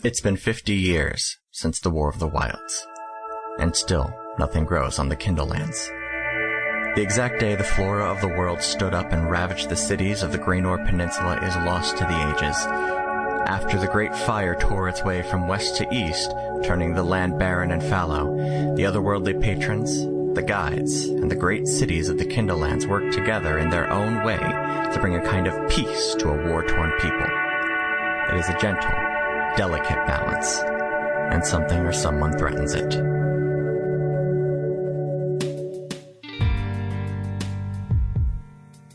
It's been 50 years since the War of the Wilds, and still nothing grows on the Kindlelands. The exact day the flora of the world stood up and ravaged the cities of the Graynor Peninsula is lost to the ages. After the Great Fire tore its way from west to east, turning the land barren and fallow, the otherworldly patrons, the guides, and the great cities of the Kindlelands worked together in their own way to bring a kind of peace to a war-torn people. It is a gentle, delicate balance, and something or someone threatens it.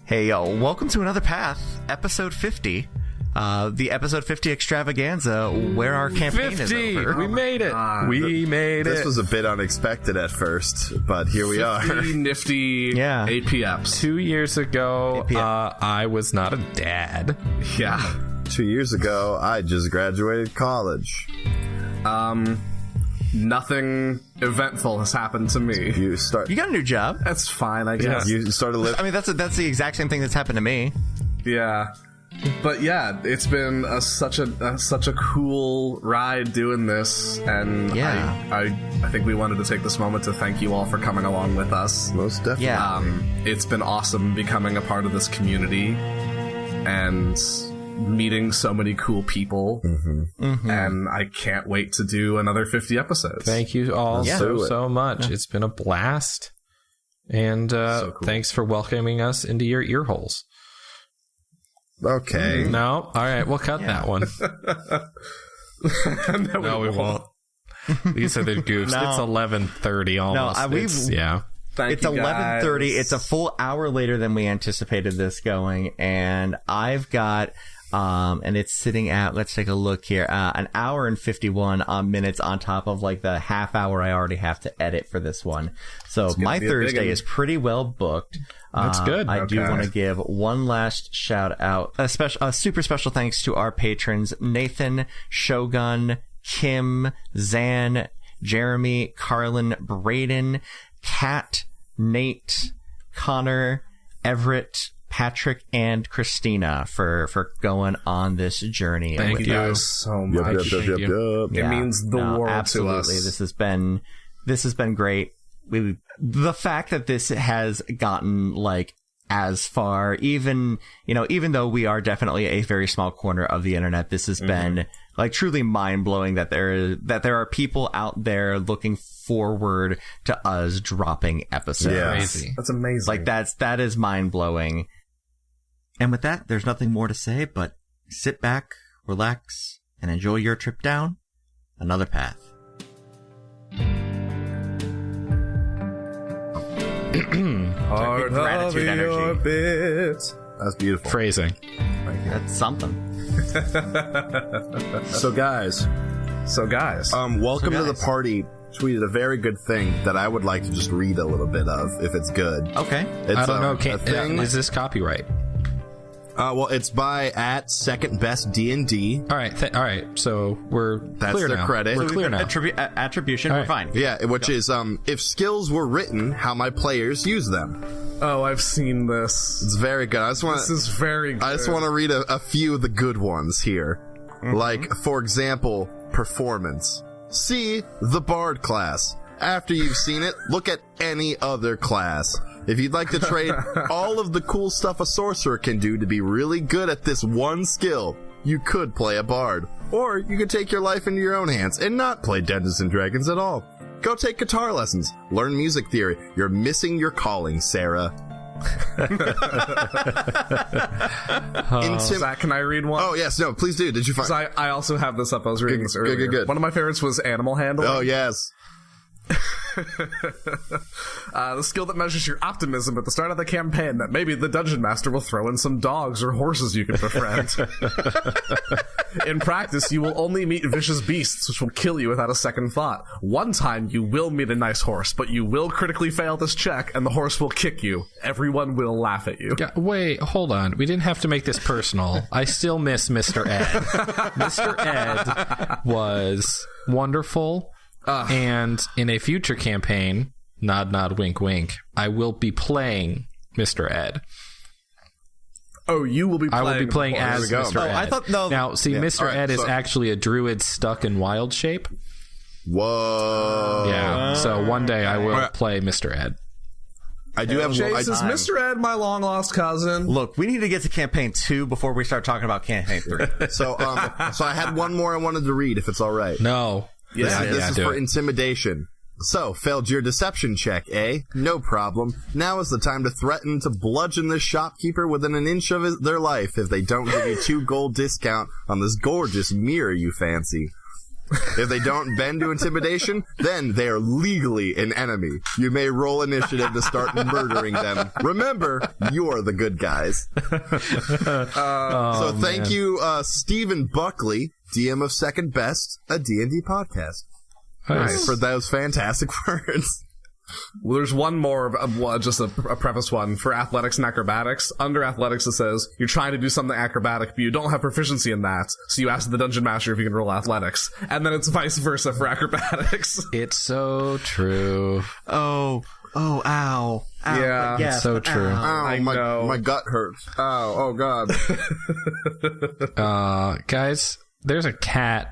Hey, yo, welcome to Another Path, episode 50. The episode 50 extravaganza, where our campaign 50! Is over. We made it! We made it! This was a bit unexpected at first, but here we are. 50 nifty APFs. 2 years ago, I was not a dad. Yeah. 2 years ago, I just graduated college. Nothing eventful has happened to me. You got a new job. That's fine, I guess. You started living. I mean, that's the exact same thing that's happened to me. Yeah. But yeah, it's been such a cool ride doing this, and I think we wanted to take this moment to thank you all for coming along with us. Most definitely. Yeah. It's been awesome becoming a part of this community and meeting so many cool people, and I can't wait to do another 50 episodes. Thank you all so much. It's been a blast, and so cool. Thanks for welcoming us into your ear holes. Okay. No? All right, we'll cut that one. No, we won't. These are the goofs. No. It's 11:30 almost. It's 11:30. It's a full hour later than we anticipated this going, and I've got and it's sitting at, let's take a look here, an hour and 51 minutes on top of like the half hour I already have to edit for this one. So my Thursday is pretty well booked. That's good. I do want to give one last shout out, a super special thanks to our patrons, Nathan, Shogun, Kim, Zan, Jeremy, Carlin, Braden, Kat, Nate, Connor, Everett, Patrick, and Christina for going on this journey. Thank you guys so much. It means the world absolutely. to us. This has been great. The fact that this has gotten like as far, even though we are definitely a very small corner of the internet, this has been like truly mind blowing that there are people out there looking forward to us dropping episodes. Yeah. Crazy. That's amazing. Like that is mind blowing. And with that, there's nothing more to say, but sit back, relax, and enjoy your trip down another path. Heart gratitude of your energy. bit. That's beautiful. Phrasing. That's something. So guys, welcome to the party. Tweeted a very good thing that I would like to just read a little bit of, if it's good. Okay. It's, I don't know. a thing. Is this copyright? Well, it's by @SecondBestDND. All right. So That's clear their now. credit. We're clear now. Attribution, All we're right. fine. Yeah, which is if skills were written, how my players use them. Oh, I've seen this. It's very good. This is very good. I just want to read a few of the good ones here. Like, for example, performance. See the Bard class. After you've seen it, look at any other class. If you'd like to trade all of the cool stuff a sorcerer can do to be really good at this one skill, you could play a Bard. Or you could take your life into your own hands and not play Dungeons & Dragons at all. Go take guitar lessons. Learn music theory. You're missing your calling, Sarah. Zach, can I read one? Oh, yes. No, please do. Did you find... I also have this up. I was reading this earlier. Good. One of my favorites was animal handling. Oh, yes. The skill that measures your optimism at the start of the campaign that maybe the dungeon master will throw in some dogs or horses you can befriend. In practice, you will only meet vicious beasts which will kill you without a second thought. One time you will meet a nice horse, but you will critically fail this check and the horse will kick you. Everyone will laugh at you. Wait, hold on. We didn't have to make this personal. I still miss Mr. Ed. Mr. Ed was wonderful. And in a future campaign, nod, nod, wink, wink, I will be playing Mr. Ed. Oh, you will be playing. I will be playing as There we go. Mr. Ed. I thought no. Now, see, Mr. All right, Ed is so- actually a druid stuck in wild shape. Whoa. Yeah. So one day I will play Mr. Ed. I do have Chase, is Mr. Ed my long lost cousin? Look, we need to get to campaign 2 before we start talking about campaign 3. so I had one more I wanted to read, if it's all right. No. Yeah, This is do for it. intimidation. So, failed your deception check, eh? No problem. Now is the time to threaten to bludgeon this shopkeeper within an inch of their life if they don't give you 2 gold discount on this gorgeous mirror you fancy. If they don't bend to intimidation, then they are legally an enemy. You may roll initiative to start murdering them. Remember, you're the good guys. So thank you, Stephen Buckley, DM of Second Best, a D&D podcast. Nice. For those fantastic words. Well, there's one more, just a preface one for athletics and acrobatics. Under athletics, it says you're trying to do something acrobatic, but you don't have proficiency in that, so you ask the dungeon master if you can roll athletics. And then it's vice versa for acrobatics. It's so true. Oh, ow. Yeah. Yes, So true. Ow, know. my gut hurts. Oh god. Guys, there's a cat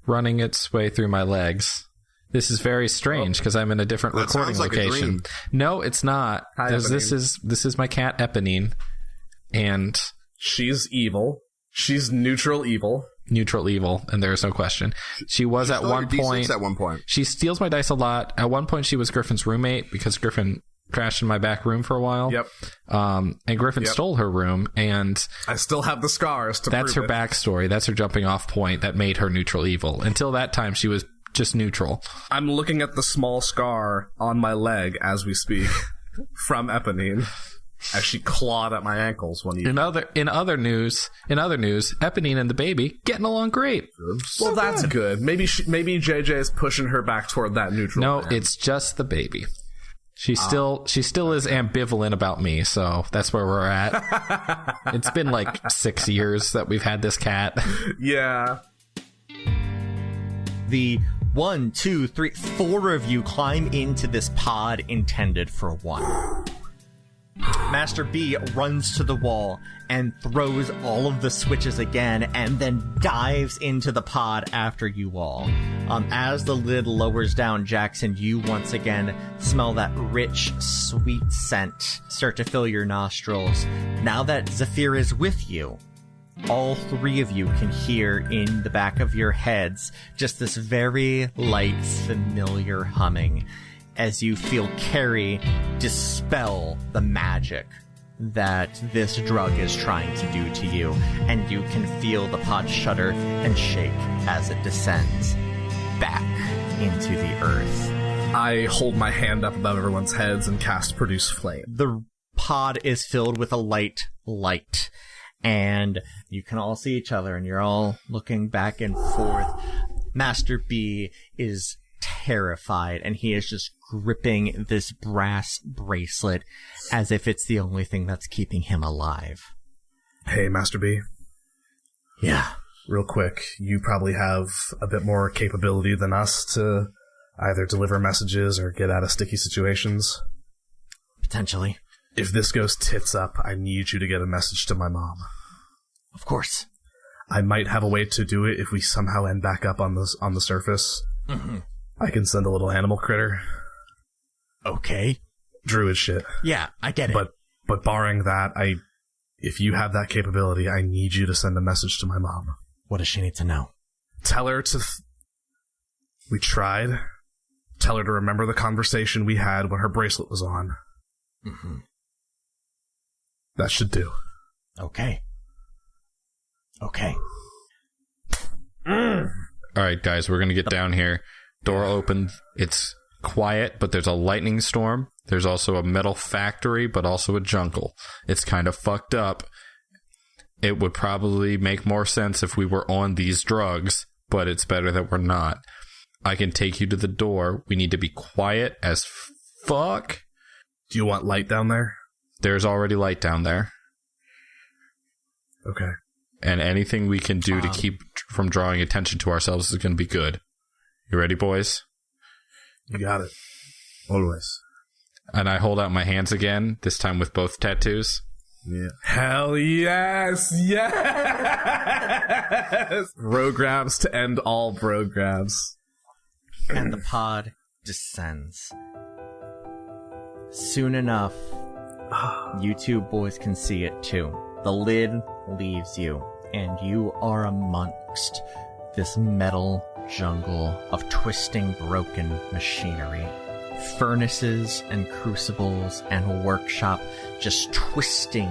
running its way through my legs. This is very strange because I'm in a different That recording sounds like a location. dream. No, it's not. Hi, This is my cat Eponine, and She's evil. She's neutral evil. neutral evil, and there is no question. She was at Stole one your D6 point. at one point. She steals my dice a lot. At one point, she was Griffin's roommate because Griffin crashed in my back room for a while. Yep. And Griffin stole her room, and I still have the scars to that's her prove it. backstory. That's her jumping off point that made her neutral evil. Until that time, she was just neutral. I'm looking at the small scar on my leg as we speak from Eponine as she clawed at my ankles when you... In other news, Eponine and the baby getting along great. Well, that's good. Maybe JJ is pushing her back toward that neutral. No, plan. it's just the baby. She still is ambivalent about me, so that's where we're at. It's been like 6 years that we've had this cat. Yeah. The 1, 2, 3, 4 of you climb into this pod intended for one. Master B runs to the wall and throws all of the switches again and then dives into the pod after you all. As the lid lowers down, Jackson, you once again smell that rich, sweet scent start to fill your nostrils. Now that Zephyr is with you, all 3 of you can hear in the back of your heads just this very light, familiar humming as you feel Carrie dispel the magic that this drug is trying to do to you, and you can feel the pod shudder and shake as it descends back into the earth. I hold my hand up above everyone's heads and cast Produce Flame. The pod is filled with a light, and you can all see each other, and you're all looking back and forth. Master B is terrified, and he is just gripping this brass bracelet as if it's the only thing that's keeping him alive. Hey, Master B. Yeah. Real quick, you probably have a bit more capability than us to either deliver messages or get out of sticky situations. Potentially. If this goes tits up, I need you to get a message to my mom. Of course. I might have a way to do it if we somehow end back up on the surface. Mm-hmm. I can send a little animal critter. Okay. Druid shit. Yeah, I get it. But barring that, if you have that capability, I need you to send a message to my mom. What does she need to know? Tell her to... We tried. Tell her to remember the conversation we had when her bracelet was on. Mm-hmm. That should do. Okay. All right, guys, we're going to get down here. Door open. It's quiet, but there's a lightning storm. There's also a metal factory, but also a jungle. It's kind of fucked up. It would probably make more sense if we were on these drugs, but it's better that we're not. I can take you to the door. We need to be quiet as fuck. Do you want light down there? There's already light down there. Okay. And anything we can do to keep from drawing attention to ourselves is going to be good. You ready, boys? You got it. Always. And I hold out my hands again, this time with both tattoos. Yeah. Hell yes! Yes! Programs to end all programs. And the pod descends. Soon enough, you two boys can see it too. The lid leaves you, and you are amongst this metal jungle of twisting, broken machinery. Furnaces and crucibles and a workshop just twisting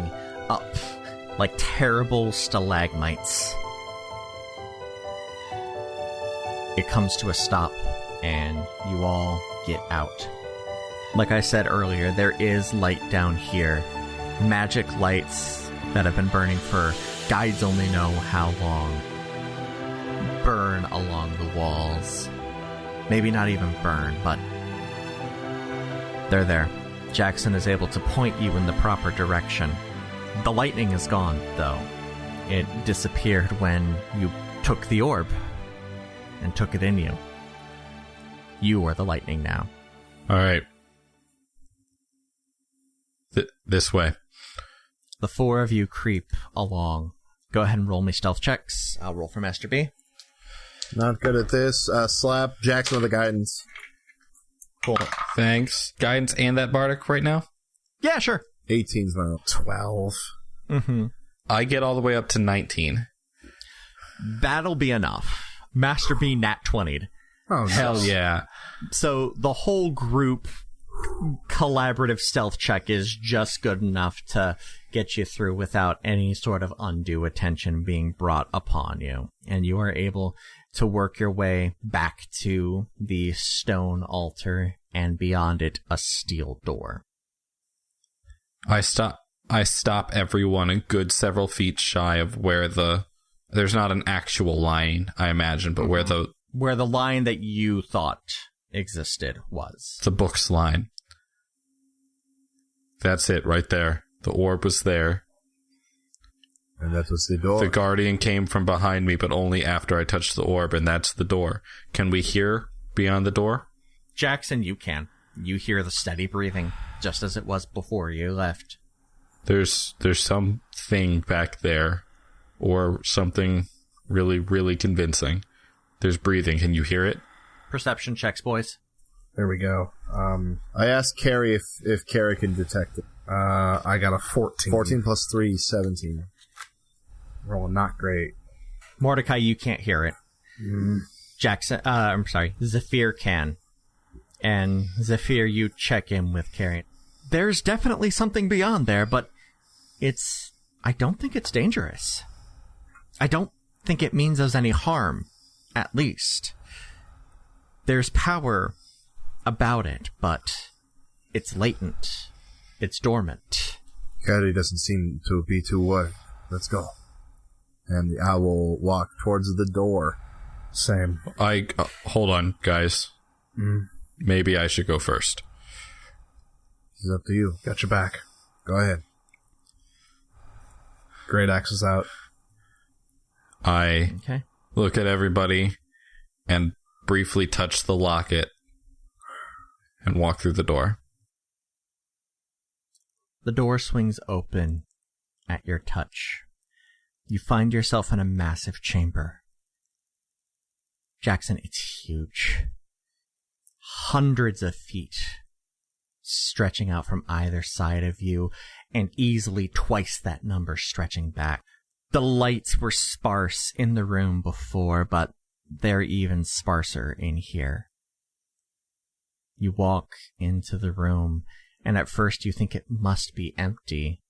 up like terrible stalagmites. It comes to a stop, and you all get out. Like I said earlier, there is light down here. Magic lights that have been burning for guides only know how long. Burn along the walls. Maybe not even burn, but they're there. Jackson is able to point you in the proper direction. The lightning is gone, though. It disappeared when you took the orb and took it in you. You are the lightning now. All right. This way. The four of you creep along. Go ahead and roll me stealth checks. I'll roll for Master B. Not good at this. Slap Jackson with the guidance. Cool. Thanks. Guidance and that bardic right now? Yeah, sure. 18's my roll. 12. Mm-hmm. I get all the way up to 19. That'll be enough. Master B nat 20'd. Oh, Hell yeah. So the whole group collaborative stealth check is just good enough to get you through without any sort of undue attention being brought upon you. And you are able to work your way back to the stone altar and beyond it a steel door. I stop everyone a good several feet shy of where there's not an actual line, I imagine, but where the line that you thought existed was. The book's line. That's it right there. The orb was there. And that was the door. The guardian came from behind me, but only after I touched the orb, and that's the door. Can we hear beyond the door? Jackson, you can. You hear the steady breathing, just as it was before you left. There's something back there, or something really, really convincing. There's breathing. Can you hear it? Perception checks, boys. There we go. I asked Carrie if Carrie can detect it. I got a 14. 14 plus 3, 17. Rolling not great. Mordecai, you can't hear it. Jackson, Zephyr can. And Zephyr, you check in with Carrie. There's definitely something beyond there, but I don't think it's dangerous. I don't think it means us any harm, at least. There's power about it, but it's latent. It's dormant. Carrie doesn't seem to be too worried. Let's go. And I will walk towards the door. Same. Hold on, guys. Maybe I should go first. It's up to you. Got your back. Go ahead. Great axe is out. I Okay. look at everybody and briefly touch the locket and walk through the door. The door swings open at your touch. You find yourself in a massive chamber. Jackson, it's huge. Hundreds of feet stretching out from either side of you, and easily twice that number stretching back. The lights were sparse in the room before, but they're even sparser in here. You walk into the room, and at first you think it must be empty,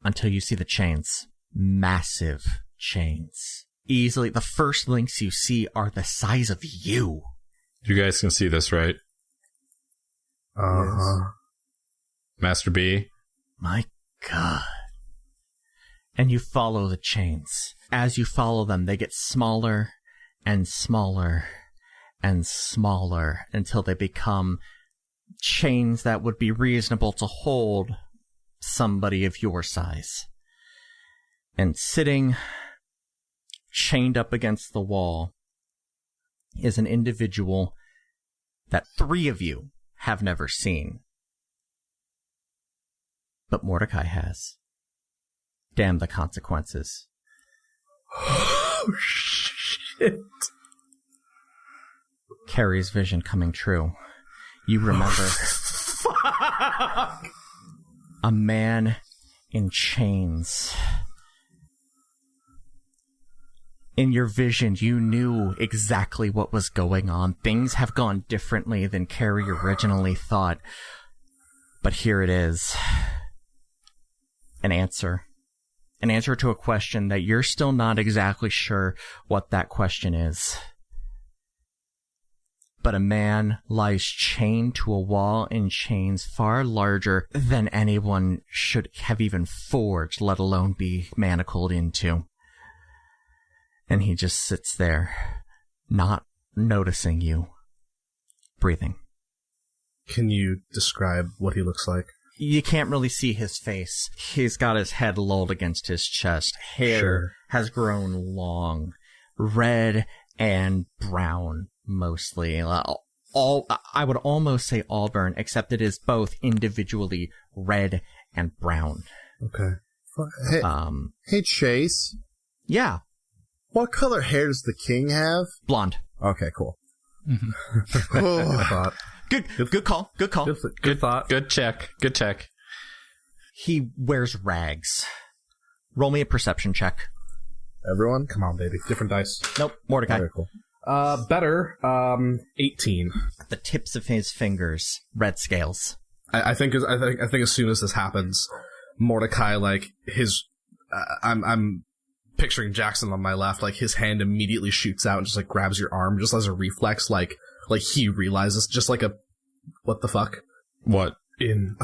until you see the chains. Massive chains. Easily, the first links you see are the size of you. You guys can see this, right? Uh-huh. Master B? My God. And you follow the chains. As you follow them, they get smaller and smaller and smaller until they become chains that would be reasonable to hold somebody of your size. And sitting, chained up against the wall, is an individual that 3 of you have never seen. But Mordecai has. Damn the consequences. Oh, shit. Carrie's vision coming true. You remember a man in chains. In your vision, you knew exactly what was going on. Things have gone differently than Carrie originally thought. But here it is. An answer. An answer to a question that you're still not exactly sure what that question is. But a man lies chained to a wall in chains far larger than anyone should have even forged, let alone be manacled into. And he just sits there, not noticing you, breathing. Can you describe what he looks like? You can't really see his face. He's got his head lolled against his chest. Hair has grown long, red and brown, mostly. I would almost say auburn, except it is both individually red and brown. Okay. Hey, Chase. Yeah. What color hair does the king have? Blonde. Okay, cool. Good thought. Good call. Good thought. Good check. He wears rags. Roll me a perception check. Everyone? Come on, baby. Different dice. Nope, Mordecai. Very cool. Better. 18. The tips of his fingers, red scales. I think as soon as this happens, Mordecai, like, I'm picturing Jackson on my left, like, his hand immediately shoots out and just, like, grabs your arm just as a reflex, like he realizes, just like a, what the fuck? What? In,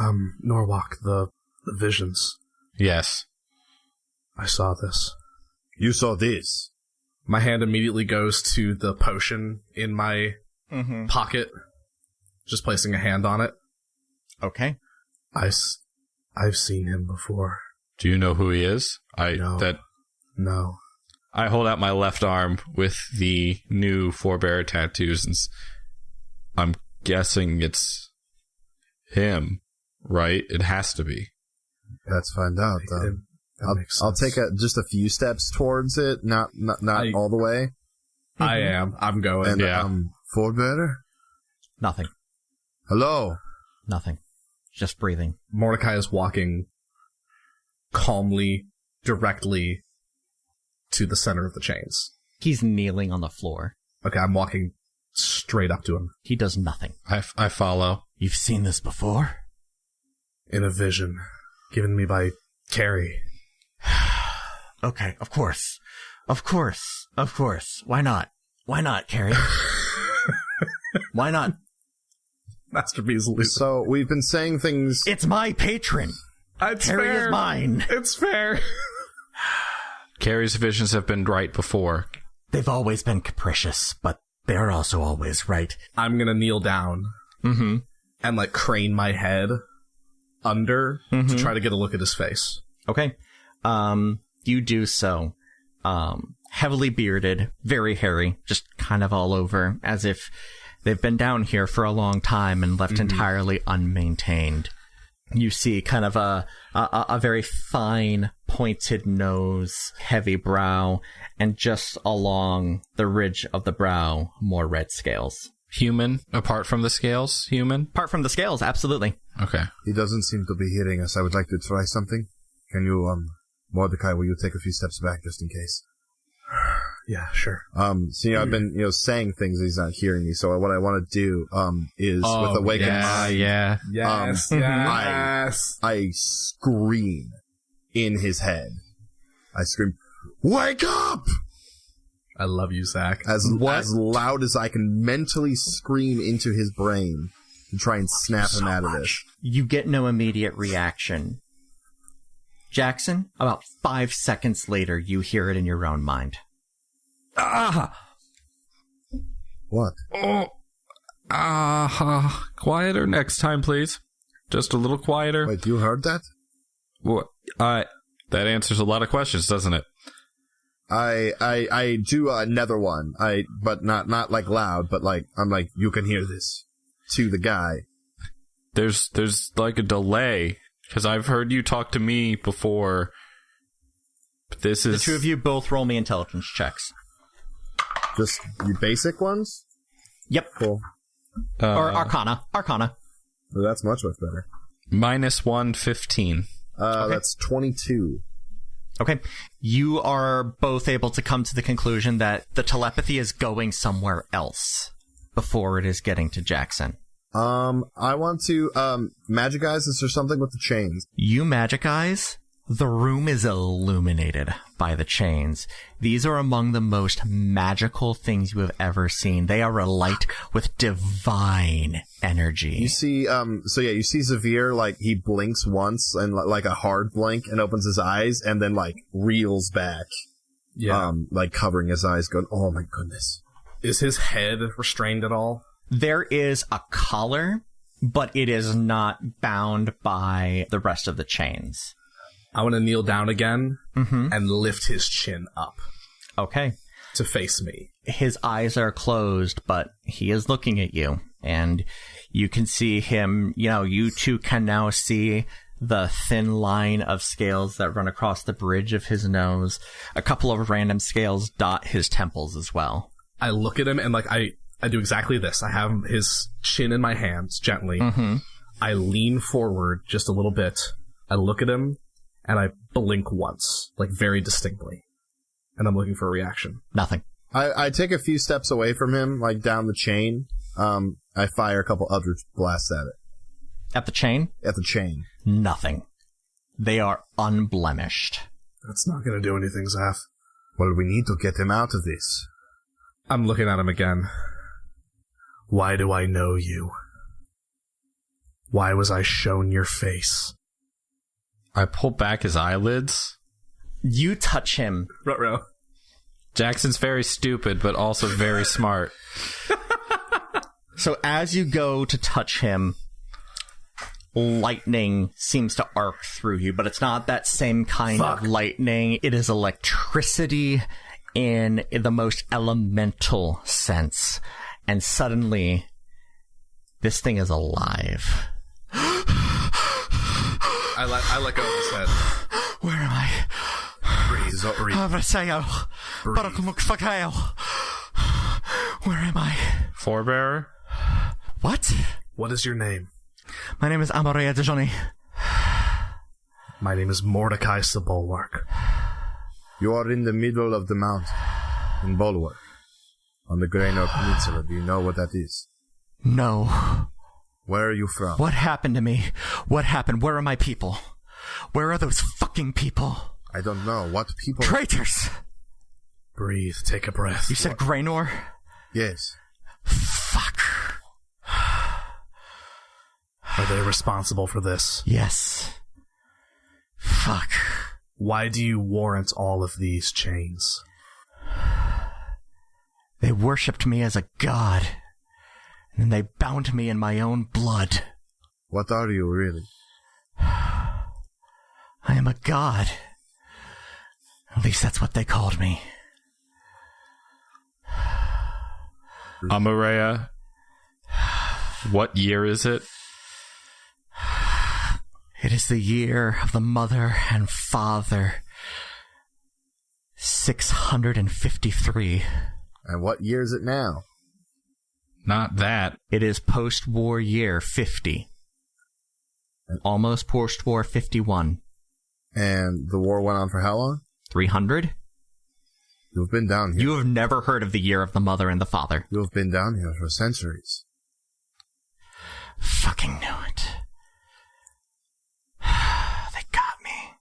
Norwalk, the visions. Yes. I saw this. You saw this. My hand immediately goes to the potion in my pocket, just placing a hand on it. Okay. I've seen him before. Do you know who he is? No. I hold out my left arm with the new forebearer tattoos, and I'm guessing it's him, right? It has to be. Let's find out. I'll take just a few steps towards it, not all the way. I'm going. And forebearer? Nothing. Hello. Nothing. Just breathing. Mordecai is walking calmly, directly to the center of the chains. He's kneeling on the floor. Okay, I'm walking straight up to him. He does nothing. I follow. You've seen this before? In a vision given me by Carrie. Okay, of course. Why not? Why not, Carrie? Why not? Master B's losing. So, we've been saying things... It's my patron. It's Carrie fair. is mine. It's fair. Carrie's visions have been right before. They've always been capricious, but they're also always right. I'm gonna kneel down and, like, crane my head under to try to get a look at his face. Okay. You do so. Heavily bearded, very hairy, just kind of all over, as if they've been down here for a long time and left entirely unmaintained. You see kind of a very fine, pointed nose, heavy brow, and just along the ridge of the brow, more red scales. Human, apart from the scales? Human? Apart from the scales, absolutely. Okay. He doesn't seem to be hearing us. I would like to try something. Can you, Mordecai, will you take a few steps back just in case? Yeah, sure. See, I've been, saying things he's not hearing me, so what I want to do, is with Awakened Mind. Yeah. Yes, I scream in his head. I scream, "Wake up!" I love you, Zach. As loud as I can mentally scream into his brain to try and snap him out of this. You get no immediate reaction. Jackson, about 5 seconds later, you hear it in your own mind. Ah! What? Quieter next time, please. Just a little quieter. Wait, you heard that? What? That answers a lot of questions, doesn't it? I do another one. But not like loud, but like, I'm like, you can hear this to the guy. There's like a delay, because I've heard you talk to me before, This is... The two of you both roll me intelligence checks. Just the basic ones? Yep. Cool. Or Arcana. Arcana. Well, that's much better. -1, 15. Okay. That's 22. Okay. You are both able to come to the conclusion that the telepathy is going somewhere else before it is getting to Jackson. I want to, magic eyes, is there something with the chains? You magic eyes, the room is illuminated by the chains. These are among the most magical things you have ever seen. They are alight with divine energy. You see, you see Xavier, like, he blinks once, and like a hard blink, and opens his eyes, and then, like, reels back. Yeah. Like, covering his eyes, going, oh my goodness. Is his head restrained at all? There is a collar, but it is not bound by the rest of the chains. I want to kneel down again Mm-hmm. and lift his chin up Okay. to face me. His eyes are closed, but he is looking at you, and you can see him, you two can now see the thin line of scales that run across the bridge of his nose. A couple of random scales dot his temples as well. I look at him and I do exactly this. I have his chin in my hands gently. Mm-hmm. I lean forward just a little bit. I look at him and I blink once, like very distinctly. And I'm looking for a reaction. Nothing. I take a few steps away from him, like down the chain. I fire a couple other blasts at it. At the chain? At the chain. Nothing. They are unblemished. That's not going to do anything, Zaf. Well, we need to get him out of this. I'm looking at him again. Why do I know you? Why was I shown your face? I pull back his eyelids. You touch him. Ruh-roh. Jackson's very stupid, but also very smart. So as you go to touch him, lightning seems to arc through you, but it's not that same kind of lightning. It is electricity in the most elemental sense. And suddenly, this thing is alive. I let go of his head. Where am I? Breathe. Where am I? Forebearer? What? What is your name? My name is Amaria Dejoni. My name is Mordecai Sabulwark. You are in the middle of the mountain, in Bulwark, on the Graynor Peninsula. Do you know what that is? No. Where are you from? What happened to me? What happened? Where are my people? Where are those fucking people? I don't know. What people... Traitors! Breathe. Take a breath. You said Graynor? Yes. Fuck. Are they responsible for this? Yes. Fuck. Why do you warrant all of these chains? They worshipped me as a god, and they bound me in my own blood. What are you, really? I am a god. At least that's what they called me. Amareya, what year is it? It is the year of the mother and father. 653. And what year is it now? Not that. It is post-war year 50. Almost post-war 51. And the war went on for how long? 300? You've been down here. You have never heard of the year of the mother and the father. You have been down here for centuries. Fucking knew it. They got me.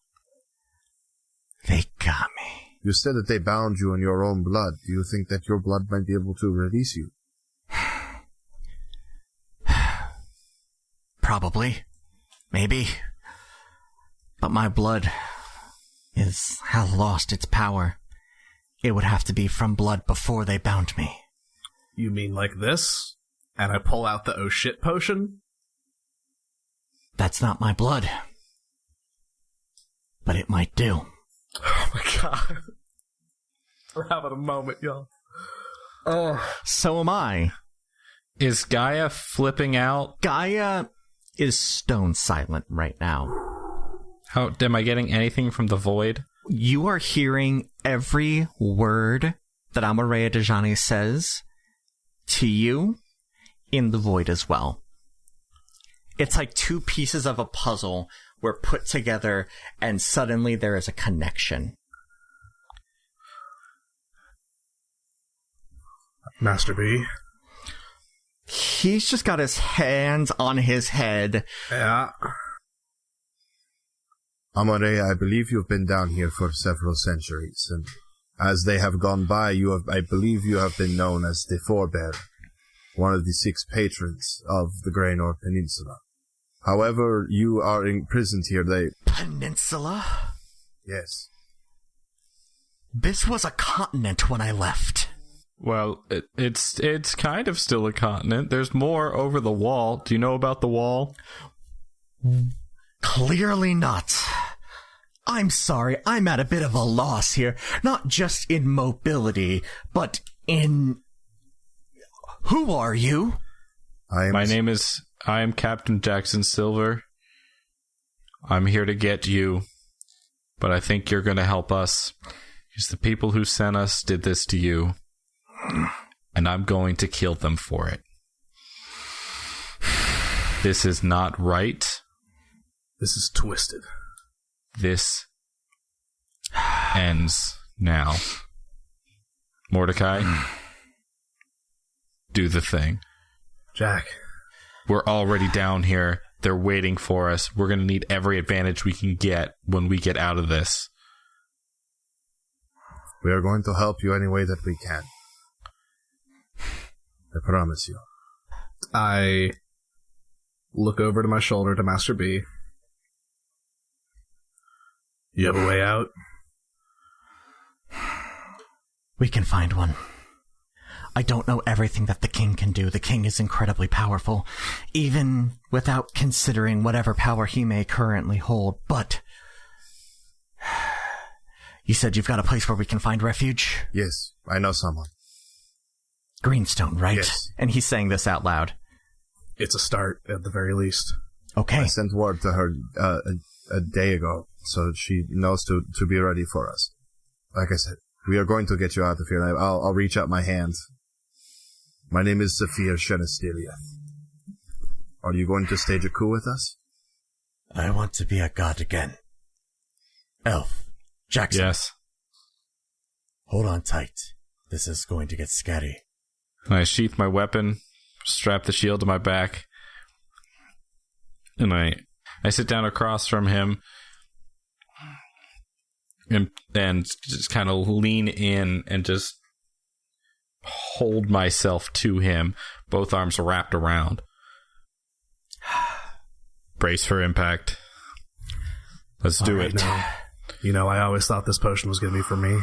They got me. You said that they bound you in your own blood. Do you think that your blood might be able to release you? Probably. Maybe. But my blood has lost its power. It would have to be from blood before they bound me. You mean like this? And I pull out the oh shit potion? That's not my blood. But it might do. Oh my god. We're having a moment, y'all. Oh. So am I. Is Gaia flipping out? Gaia is stone silent right now. How am I getting anything from the void? You are hearing every word that Amareya Dejani says to you in the void as well. It's like two pieces of a puzzle were put together, and suddenly there is a connection. Master B. He's just got his hands on his head. Yeah. Amare, I believe you've been down here for several centuries, and as they have gone by, I believe you have been known as the Forebear, one of the 6 patrons of the Graynor Peninsula. However, you are imprisoned here. Peninsula? Yes. This was a continent when I left. Well, it's kind of still a continent. There's more over the wall. Do you know about the wall? Clearly not. I'm sorry, I'm at a bit of a loss here. Not just in mobility, but in... Who are you? I am Captain Jackson Silver. I'm here to get you, but I think you're going to help us, because the people who sent us did this to you, and I'm going to kill them for it. This is not right. This is twisted. This ends now. Mordecai, do the thing. Jack. We're already down here. They're waiting for us. We're going to need every advantage we can get when we get out of this. We are going to help you any way that we can. I promise you. I look over to my shoulder to Master B. You have a way out? We can find one. I don't know everything that the king can do. The king is incredibly powerful, even without considering whatever power he may currently hold. But you said you've got a place where we can find refuge? Yes, I know someone. Greenstone, right? Yes. And he's saying this out loud. It's a start, at the very least. Okay. I sent word to her a day ago, so she knows to be ready for us. Like I said, we are going to get you out of here, and I'll reach out my hand. My name is Zephyr Shenestiliath. Are you going to stage a coup with us? I want to be a god again. Elf. Jackson. Yes. Hold on tight. This is going to get scary. I sheath my weapon, strap the shield to my back, and I sit down across from him and just kind of lean in and just hold myself to him, both arms wrapped around. Brace for impact. Let's do it. Now, I always thought this potion was going to be for me.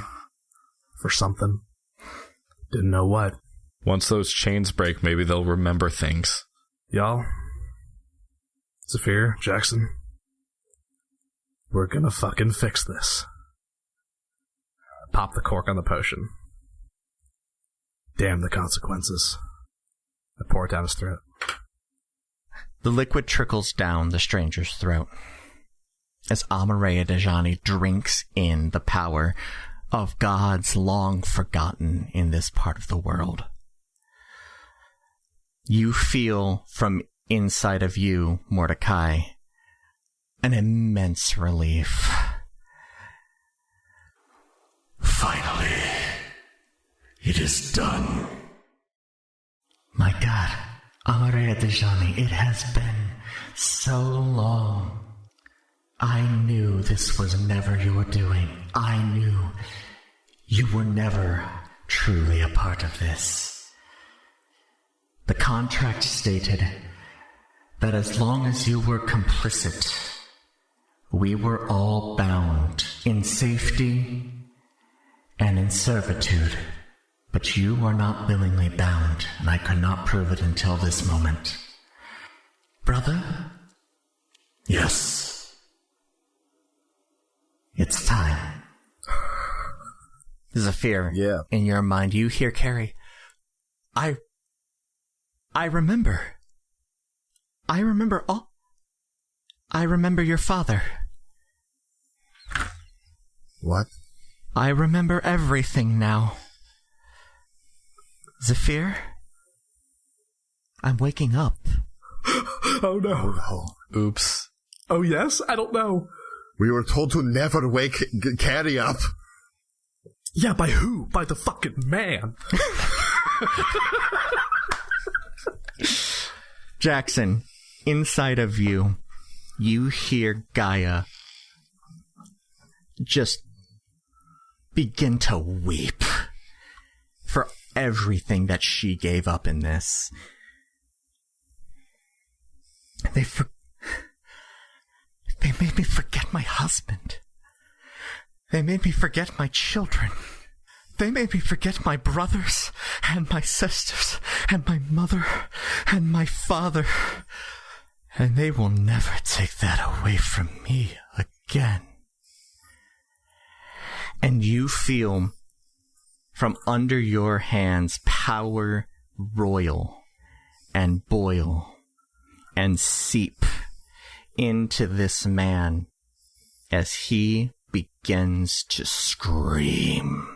For something. Didn't know what. Once those chains break, maybe they'll remember things. Y'all, Zephyr, Jackson, we're gonna fucking fix this. Pop the cork on the potion. Damn the consequences. I pour it down his throat. The liquid trickles down the stranger's throat as Amareya Dejani drinks in the power of gods long forgotten in this part of the world. You feel from inside of you, Mordecai, an immense relief. Finally, it is done. My God, Amareya Dejani, it has been so long. I knew this was never your doing. I knew you were never truly a part of this. The contract stated that as long as you were complicit, we were all bound in safety and in servitude. But you are not willingly bound, and I could not prove it until this moment. Brother? Yes. It's time. Zephyr, yeah. In your mind, you hear Carrie. I remember. I remember all. I remember your father. What? I remember everything now. Zephyr? I'm waking up. Oh no. Oh, no. Oops. Oh yes? I don't know. We were told to never wake Caddy up. Yeah, by who? By the fucking man. Jackson, inside of you, you hear Gaia just begin to weep for everything that she gave up in this. They made me forget my husband. They made me forget my children. They made me forget my brothers and my sisters and my mother and my father. And they will never take that away from me again. And you feel from under your hands power roil and boil and seep into this man as he begins to scream.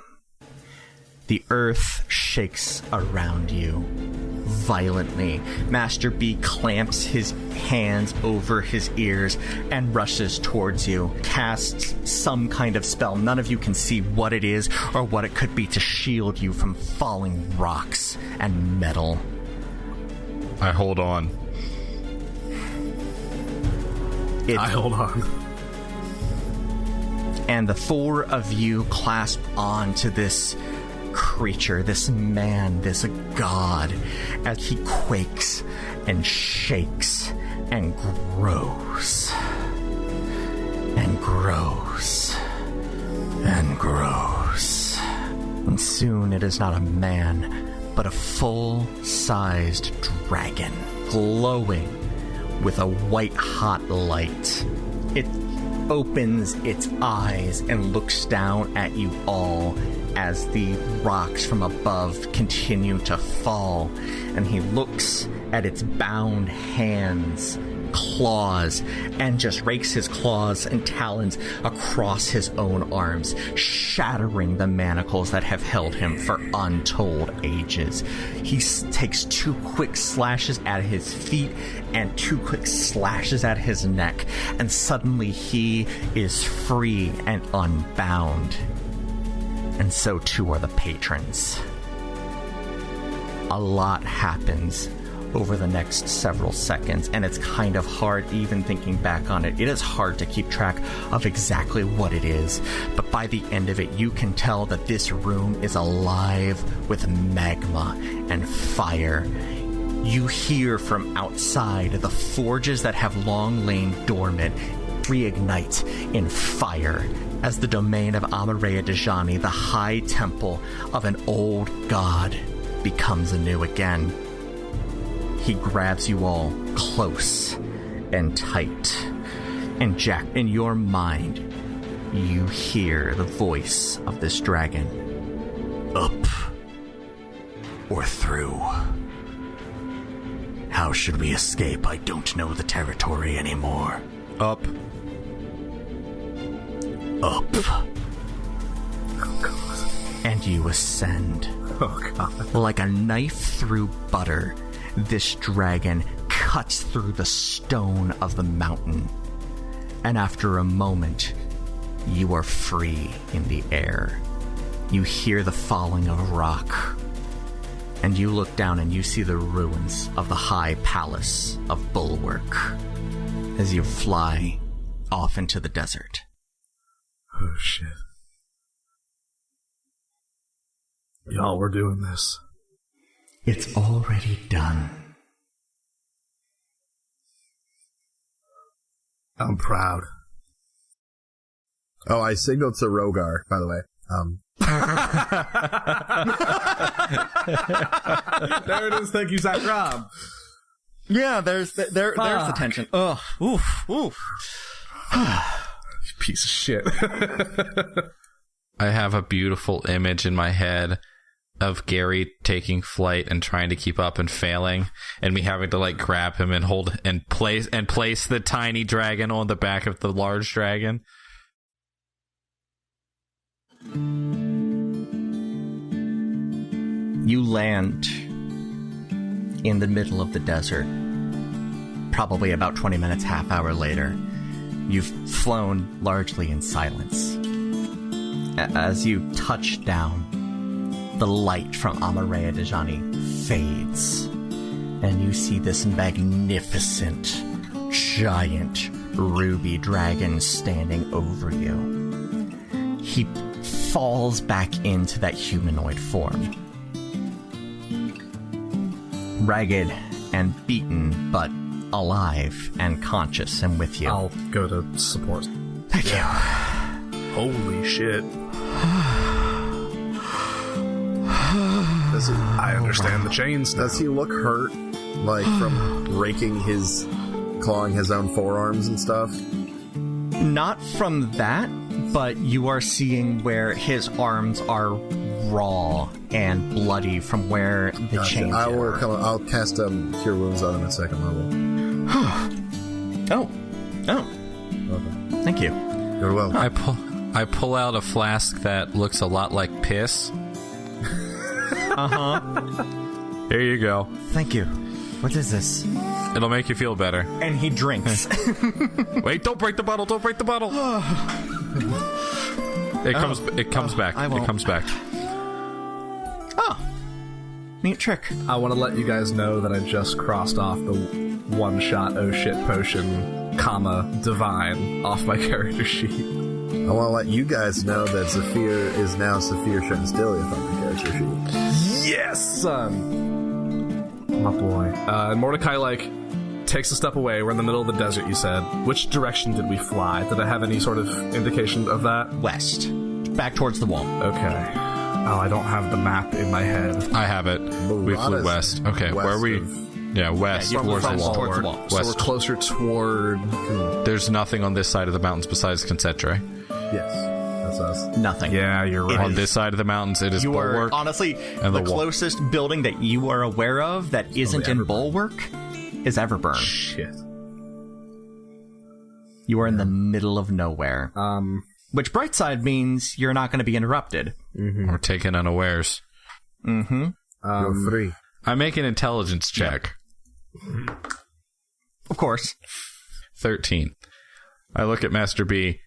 The earth shakes around you violently. Master B clamps his hands over his ears and rushes towards you, casts some kind of spell. None of you can see what it is or what it could be to shield you from falling rocks and metal. I hold on. I hold on. And the four of you clasp on to this creature, this man, this god, as he quakes and shakes and grows and grows and grows. And soon it is not a man, but a full-sized dragon, glowing with a white-hot light. It opens its eyes and looks down at you all as the rocks from above continue to fall, and he looks at its bound hands, claws, and just rakes his claws and talons across his own arms, shattering the manacles that have held him for untold ages. He takes 2 quick slashes at his feet and 2 quick slashes at his neck, and suddenly he is free and unbound. And so too are the patrons. A lot happens over the next several seconds, and it's kind of hard, even thinking back on it, it is hard to keep track of exactly what it is. But by the end of it, you can tell that this room is alive with magma and fire. You hear from outside the forges that have long lain dormant reignite in fire as the domain of Amareya Dejani, the high temple of an old god, becomes anew again. He grabs you all close and tight. And Jack, in your mind, you hear the voice of this dragon. Up or through? How should we escape? I don't know the territory anymore. Up. Up. Oh, God. And you ascend. Oh, God. Like a knife through butter, this dragon cuts through the stone of the mountain. And after a moment, you are free in the air. You hear the falling of rock. And you look down and you see the ruins of the high palace of Bulwark as you fly off into the desert. Oh, shit. Y'all, we're doing this. It's already done. I'm proud. Oh, I signaled to Rogar, by the way. There it is. Thank you, Zach Rob. Yeah, there's the tension. Ugh, oof, oof. Piece of shit. I have a beautiful image in my head of Gary taking flight and trying to keep up and failing, and me having to like grab him and hold and place the tiny dragon on the back of the large dragon. You land in the middle of the desert, probably about 20 minutes, half hour later. You've flown largely in silence. As you touch down, the light from Amareya Dejani fades, and you see this magnificent, giant ruby dragon standing over you. He falls back into that humanoid form. Ragged and beaten, but alive and conscious and with you. I'll go to support. Thank you. Holy shit. Does he, I understand the chains now. does he look hurt? Like from clawing his own forearms and stuff? Not from that, but you are seeing where his arms are raw and bloody from where the Gotcha. chains are. I'll cast Cure Wounds on him at second level. Oh. Okay. Thank you. You're welcome. I pull out a flask that looks a lot like piss. Here you go. Thank you. What is this? It'll make you feel better. And he drinks. Wait, don't break the bottle, don't break the bottle. It comes back. I won't. It comes back. Oh. Neat trick. I want to let you guys know that I just crossed off the one-shot oh shit potion, divine off my character sheet. I want to let you guys know that Zephyr is now Zephyr Shenstiliath on the character sheet. Yes, son! My boy. And Mordecai, takes a step away. We're in the middle of the desert, you said. Which direction did we fly? Did I have any sort of indication of that? West. Back towards the wall. Okay. Oh, I don't have the map in my head. I have it. We flew west. Okay, where are we? Yeah, west. Yeah, towards the wall. Towards the wall. So West. we're closer toward... There's nothing on this side of the mountains besides Concentra. Yes, that's us. Nothing. Yeah, you're right. On this side of the mountains, it is You are, Bulwark. honestly, and the the wall. closest building that you are aware of that isn't in Bulwark is Everburn. Shit. You are in the middle of nowhere. Which, bright side, means you're not going to be interrupted. We're taken unawares. Mm-hmm. You're free. I make an intelligence check. Of course. 13. I look at Master B.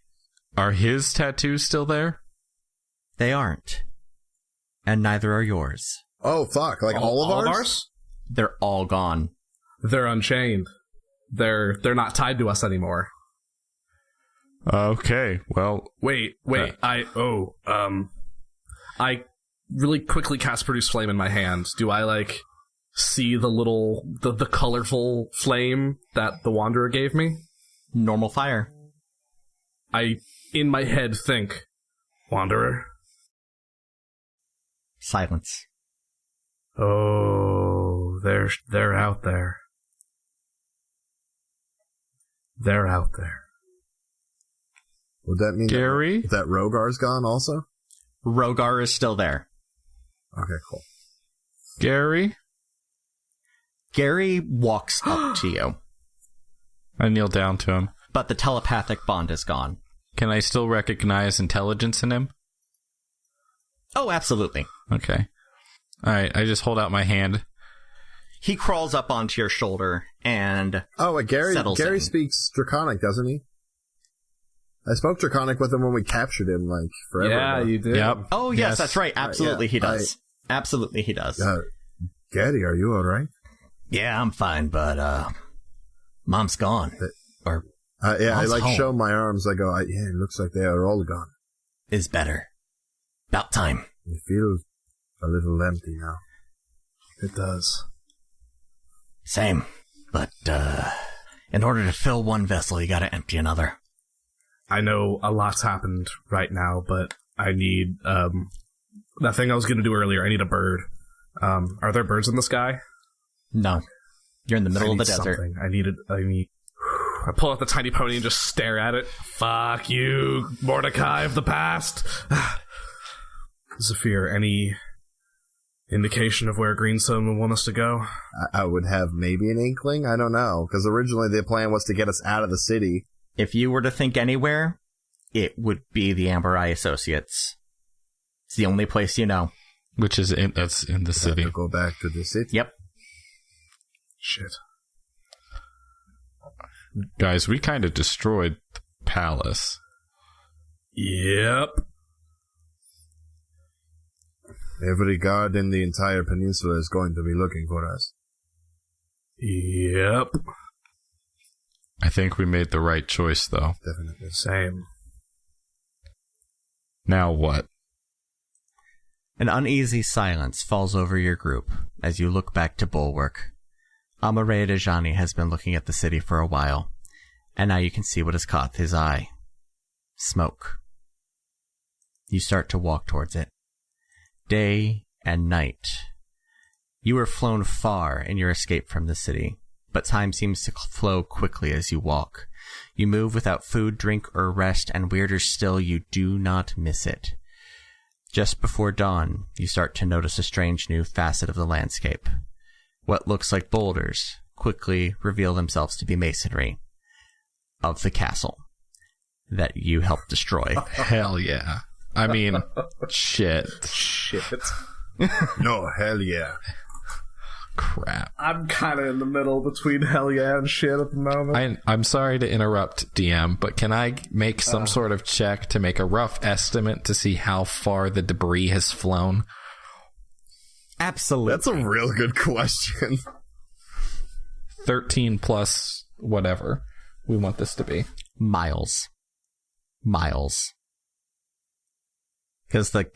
Are his tattoos still there? They aren't. And neither are yours. Oh, fuck. Like all of ours? They're all gone. They're unchained. They're not tied to us anymore. Okay, well... Wait. I really quickly cast Produce Flame in my hand. Do I, see the colorful flame that the Wanderer gave me? Normal fire. I, in my head, think, Wanderer? Silence. Oh, they're out there. They're out there. Would that mean Gary? that Rogar's gone also? Rogar is still there. Okay, cool. Gary? Gary walks up to you, I kneel down to him. but the telepathic bond is gone. Can I still recognize intelligence in him? Oh, absolutely. Okay. Alright, I just hold out my hand. He crawls up onto your shoulder and Oh, wait, Gary in. speaks Draconic, doesn't he? I spoke Draconic with him when we captured him, forever Yeah, ago. you did. Yep. Oh, yes, that's right. Absolutely, yeah, he does. Absolutely, he does. Gary, are you alright? Yeah, I'm fine, but, Mom's gone. Or Yeah, Mom's I home. show my arms, I go, yeah, it looks like they are all gone. is better. About time. It feels a little empty now. It does. Same. But, in order to fill one vessel, you gotta empty another. I know a lot's happened right now, but I need, that thing I was gonna do earlier, I need a bird. Are there birds in the sky? No. You're in the middle I of the need desert. something. I pull out the tiny pony and just stare at it. Fuck you, Mordecai of the past. Zephyr, any indication of where Greenstone would want us to go? I would have maybe an inkling, I don't know, because originally the plan was to get us out of the city. If you were to think anywhere, it would be the Amber Eye Associates. It's the only place you know. Which is that's in the city. Have to go back to the city. Yep. Shit. Guys, we kind of destroyed the palace. Yep. Every guard in the entire peninsula is going to be looking for us. Yep. I think we made the right choice, though. Definitely. Same. Now what? An uneasy silence falls over your group as you look back to Bulwark. Amareya Dejani has been looking at the city for a while, and now you can see what has caught his eye. Smoke. You start to walk towards it. Day and night. You were flown far in your escape from the city, but time seems to flow quickly as you walk. You move without food, drink, or rest, and weirder still, you do not miss it. Just before dawn, you start to notice a strange new facet of the landscape. What looks like boulders quickly reveal themselves to be masonry of the castle that you helped destroy. Hell yeah. I mean, shit. Shit. No, hell yeah. Crap. I'm kind of in the middle between hell yeah and shit at the moment. I'm sorry to interrupt, DM, but can I make some sort of check to make a rough estimate to see how far the debris has flown? Absolutely. That's a real good question. 13 plus whatever we want this to be. Miles. Because the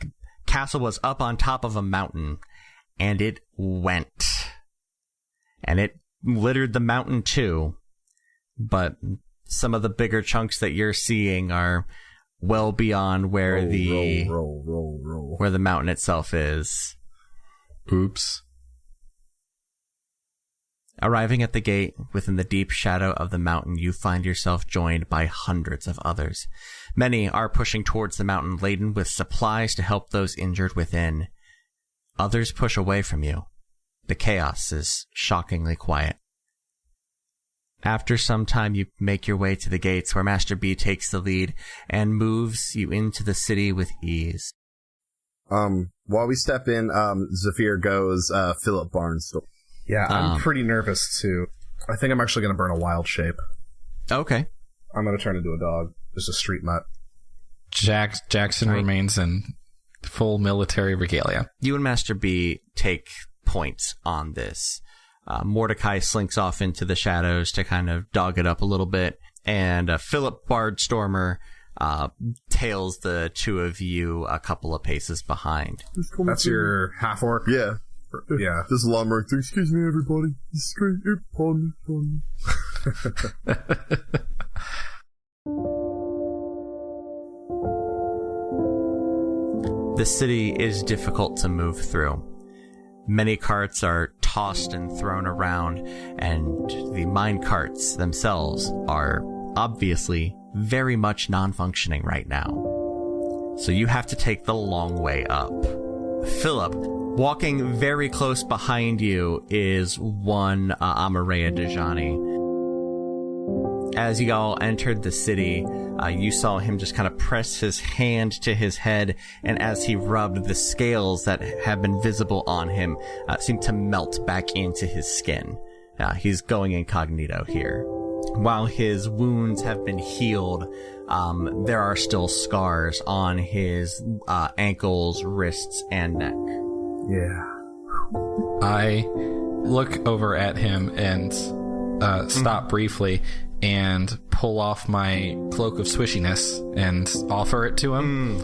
castle was up on top of a mountain, and it went. And it littered the mountain too, but some of the bigger chunks that you're seeing are well beyond where where the mountain itself is. Oops. Arriving at the gate, within the deep shadow of the mountain, you find yourself joined by hundreds of others. Many are pushing towards the mountain, laden with supplies to help those injured within. Others push away from you. The chaos is shockingly quiet. After some time, you make your way to the gates, where Master B takes the lead and moves you into the city with ease. While we step in, Zephyr goes, fill up Barnstorm. Yeah, I'm pretty nervous, too. I think I'm actually going to burn a wild shape. Okay. I'm going to turn into a dog. Just a street mutt. Jackson remains in full military regalia. You and Master B take points on this. Mordecai slinks off into the shadows to kind of dog it up a little bit, and Philip Bardstormer tails the two of you a couple of paces behind. That's your half-orc? Yeah. Yeah. This is Lomberg. Excuse me, everybody. This is great. Pardon me. The city is difficult to move through. Many carts are tossed and thrown around, and the mine carts themselves are obviously very much non-functioning right now. So you have to take the long way up. Philip, walking very close behind you, is one Amareya Dejani. As you all entered the city, you saw him just kind of press his hand to his head, and as he rubbed, the scales that have been visible on him seemed to melt back into his skin. He's going incognito here. While his wounds have been healed, there are still scars on his ankles, wrists, and neck. Yeah. I look over at him and stop briefly and pull off my cloak of swishiness and offer it to him.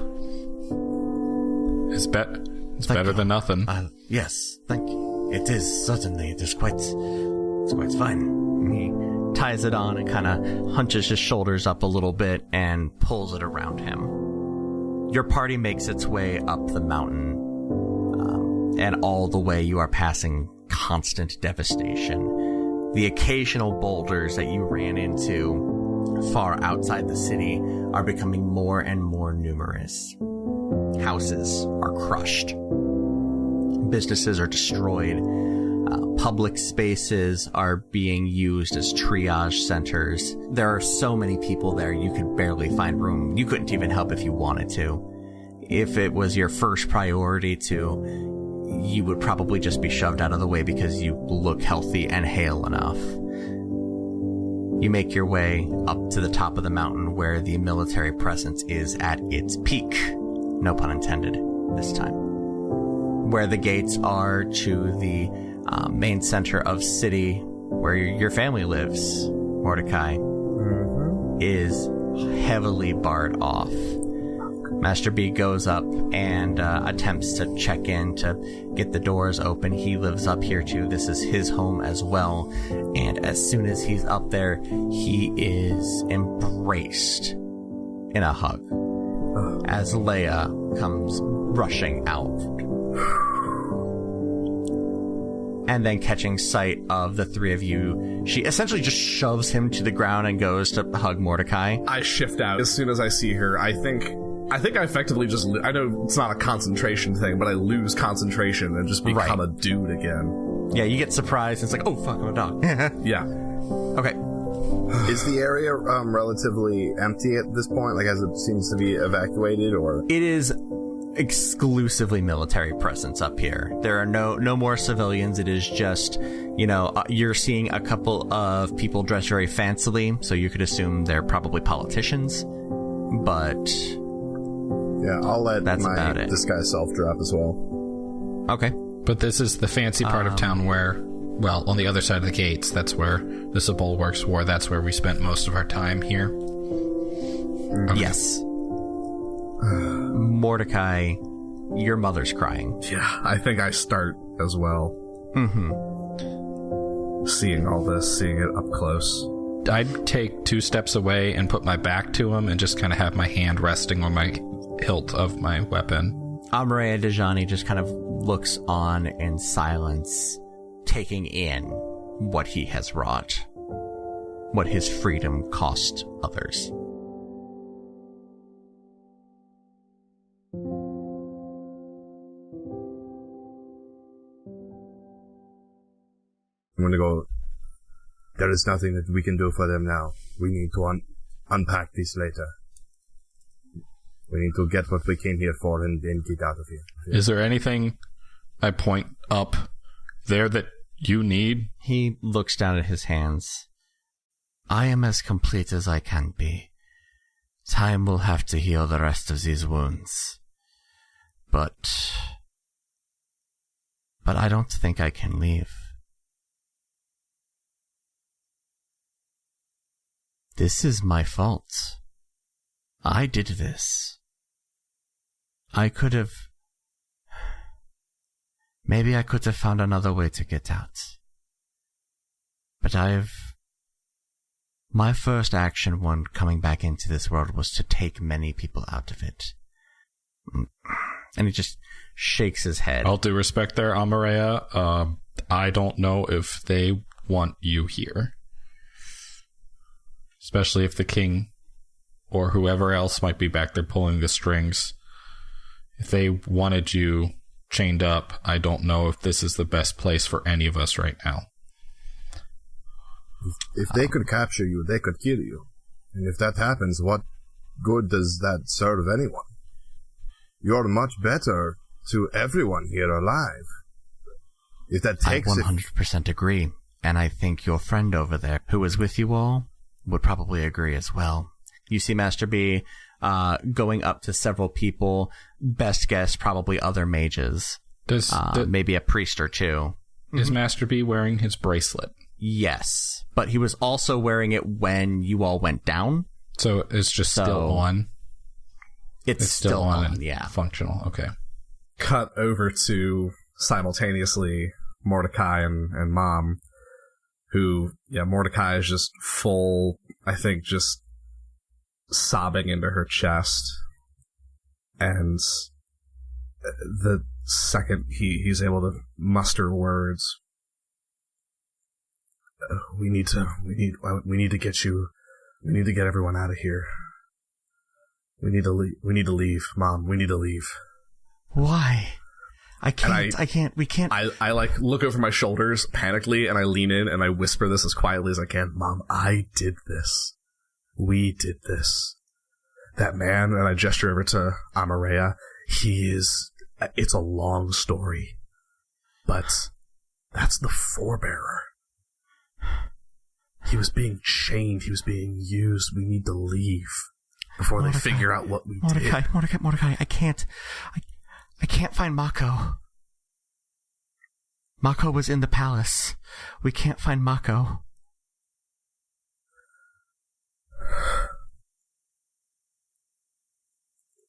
It's better than nothing. Yes, thank you. It is, certainly. It's quite fine. He ties it on and kind of hunches his shoulders up a little bit and pulls it around him. Your party makes its way up the mountain, and all the way you are passing constant devastation. The occasional boulders that you ran into far outside the city are becoming more and more numerous. Houses are crushed. Businesses are destroyed. Public spaces are being used as triage centers. There are so many people there you could barely find room. You couldn't even help if you wanted to. if it was your first priority you would probably just be shoved out of the way because you look healthy and hale enough. You make your way up to the top of the mountain where the military presence is at its peak. No pun intended this time. Where the gates are to the main center of city where your family lives, Mordecai, is heavily barred off. Master B goes up and attempts to check in to get the doors open. He lives up here too. This is his home as well. And as soon as he's up there, he is embraced in a hug as Leia comes rushing out. And then catching sight of the three of you, she essentially just shoves him to the ground and goes to hug Mordecai. I shift out as soon as I see her. I think I effectively just... I know it's not a concentration thing, but I lose concentration and just become a dude again. Yeah, you get surprised. And it's like, oh, fuck, I'm a dog. Yeah. Okay. Is the area relatively empty at this point? Like, as it seems to be evacuated, or...? It is exclusively military presence up here. There are no more civilians. It is just, you're seeing a couple of people dressed very fancily, so you could assume they're probably politicians, but... Yeah, I'll let my disguise self drop as well. Okay. But this is the fancy part of town where, well, on the other side of the gates, that's where the Bulwarks War, that's where we spent most of our time here. Okay. Yes. Mordecai, your mother's crying. Yeah, I think I start as well. Mm-hmm. Seeing all this, seeing it up close. I'd take 2 steps away and put my back to him and just kind of have my hand resting on my hilt of my weapon. Amareya Dejani just kind of looks on in silence, taking in what he has wrought, what his freedom cost others. I'm gonna go. There is nothing that we can do for them now. We need to unpack this later. We need to get what we came here for and then get out of here. Is there anything, I point up there, that you need? He looks down at his hands. I am as complete as I can be. Time will have to heal the rest of these wounds. But I don't think I can leave. This is my fault. I did this. I could have... Maybe I could have found another way to get out. But my first action when coming back into this world was to take many people out of it. And he just shakes his head. All due respect there, Amareya. I don't know if they want you here. Especially if the king or whoever else might be back there pulling the strings. If they wanted you chained up, I don't know if this is the best place for any of us right now. If they could capture you, they could kill you. And if that happens, what good does that serve anyone? You're much better to everyone here alive. If that takes I 100% agree. And I think your friend over there, who was with you all, would probably agree as well. You see Master B going up to several people. Best guess, probably other mages. Maybe a priest or two. Is Master B wearing his bracelet? Yes, but he was also wearing it when you all went down. So it's just still on? It's still on, yeah. Functional, okay. Cut over to, simultaneously, Mordecai and Mom, who, Mordecai is just full, I think, just sobbing into her chest. And the second he's able to muster words, we need to get you, we need to get everyone out of here. We need to leave, Mom, we need to leave. Why? I can't, we can't. I like look over my shoulders panically and I lean in and I whisper this as quietly as I can. Mom, I did this. We did this. That man, and I gesture over to Amareya, It's a long story, but that's the forebearer. He was being chained. He was being used. We need to leave before they figure out what we did. Mordecai, I can't find Mako. Mako was in the palace. We can't find Mako.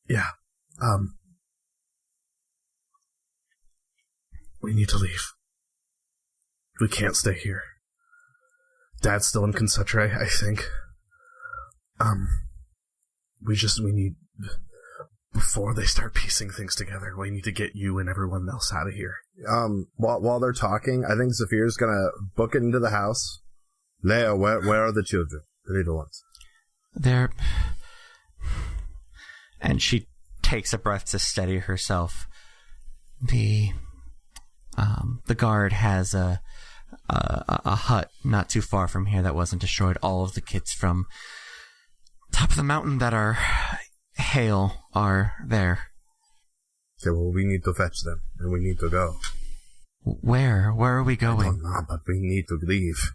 Yeah. We need to leave. We can't stay here. Dad's still in Concentre, I think. We need, before they start piecing things together, we need to get you and everyone else out of here. While they're talking, I think Saphir's gonna book it into the house. Leia, where are the children? The little ones. They're... And she takes a breath to steady herself. The guard has a hut not too far from here that wasn't destroyed. All of the kids from top of the mountain that are hale are there. Okay, well, we need to fetch them, and we need to go. Where? Where are we going? I don't know, but we need to leave.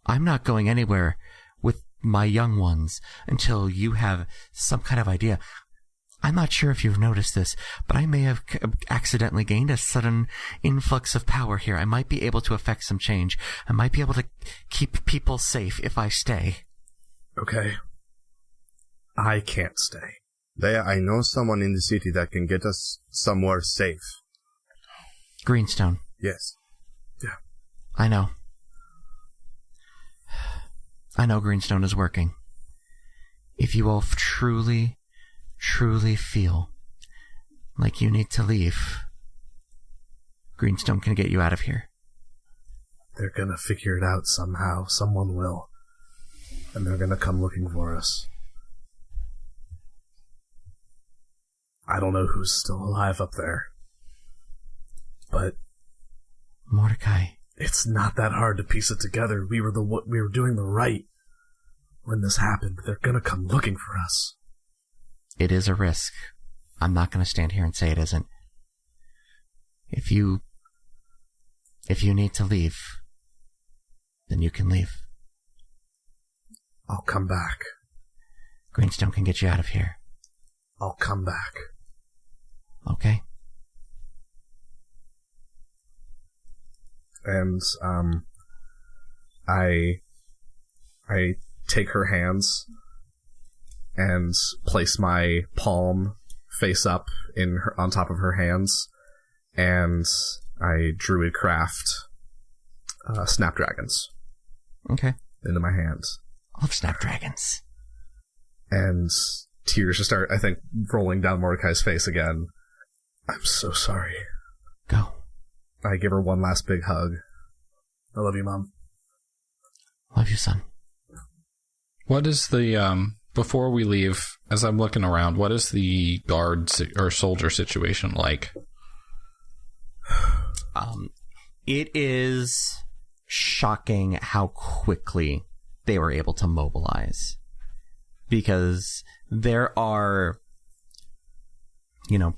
I'm not going anywhere with my young ones until you have some kind of idea. I'm not sure if you've noticed this, but I may have accidentally gained a sudden influx of power here. I might be able to affect some change. I might be able to keep people safe if I stay. Okay. I can't stay. Leia, I know someone in the city that can get us somewhere safe. Greenstone. Yes. Yeah. I know. I know Greenstone is working. If you all truly feel like you need to leave, Greenstone can get you out of here. They're gonna figure it out somehow. Someone will. And they're gonna come looking for us. I don't know who's still alive up there. But... Mordecai. It's not that hard to piece it together. We were doing the right when this happened. They're gonna come looking for us. It is a risk. I'm not going to stand here and say it isn't. If you need to leave, then you can leave. I'll come back. Greenstone can get you out of here. I'll come back. Okay. And I take her hands and place my palm face up on top of her hands, and I druid craft snapdragons. Okay. Into my hands. I love snapdragons. And tears just start, I think, rolling down Mordecai's face again. I'm so sorry. Go. I give her one last big hug. I love you, Mom. Love you, son. What is the, before we leave, as I'm looking around, what is the guard or soldier situation like? It is shocking how quickly they were able to mobilize. Because there are,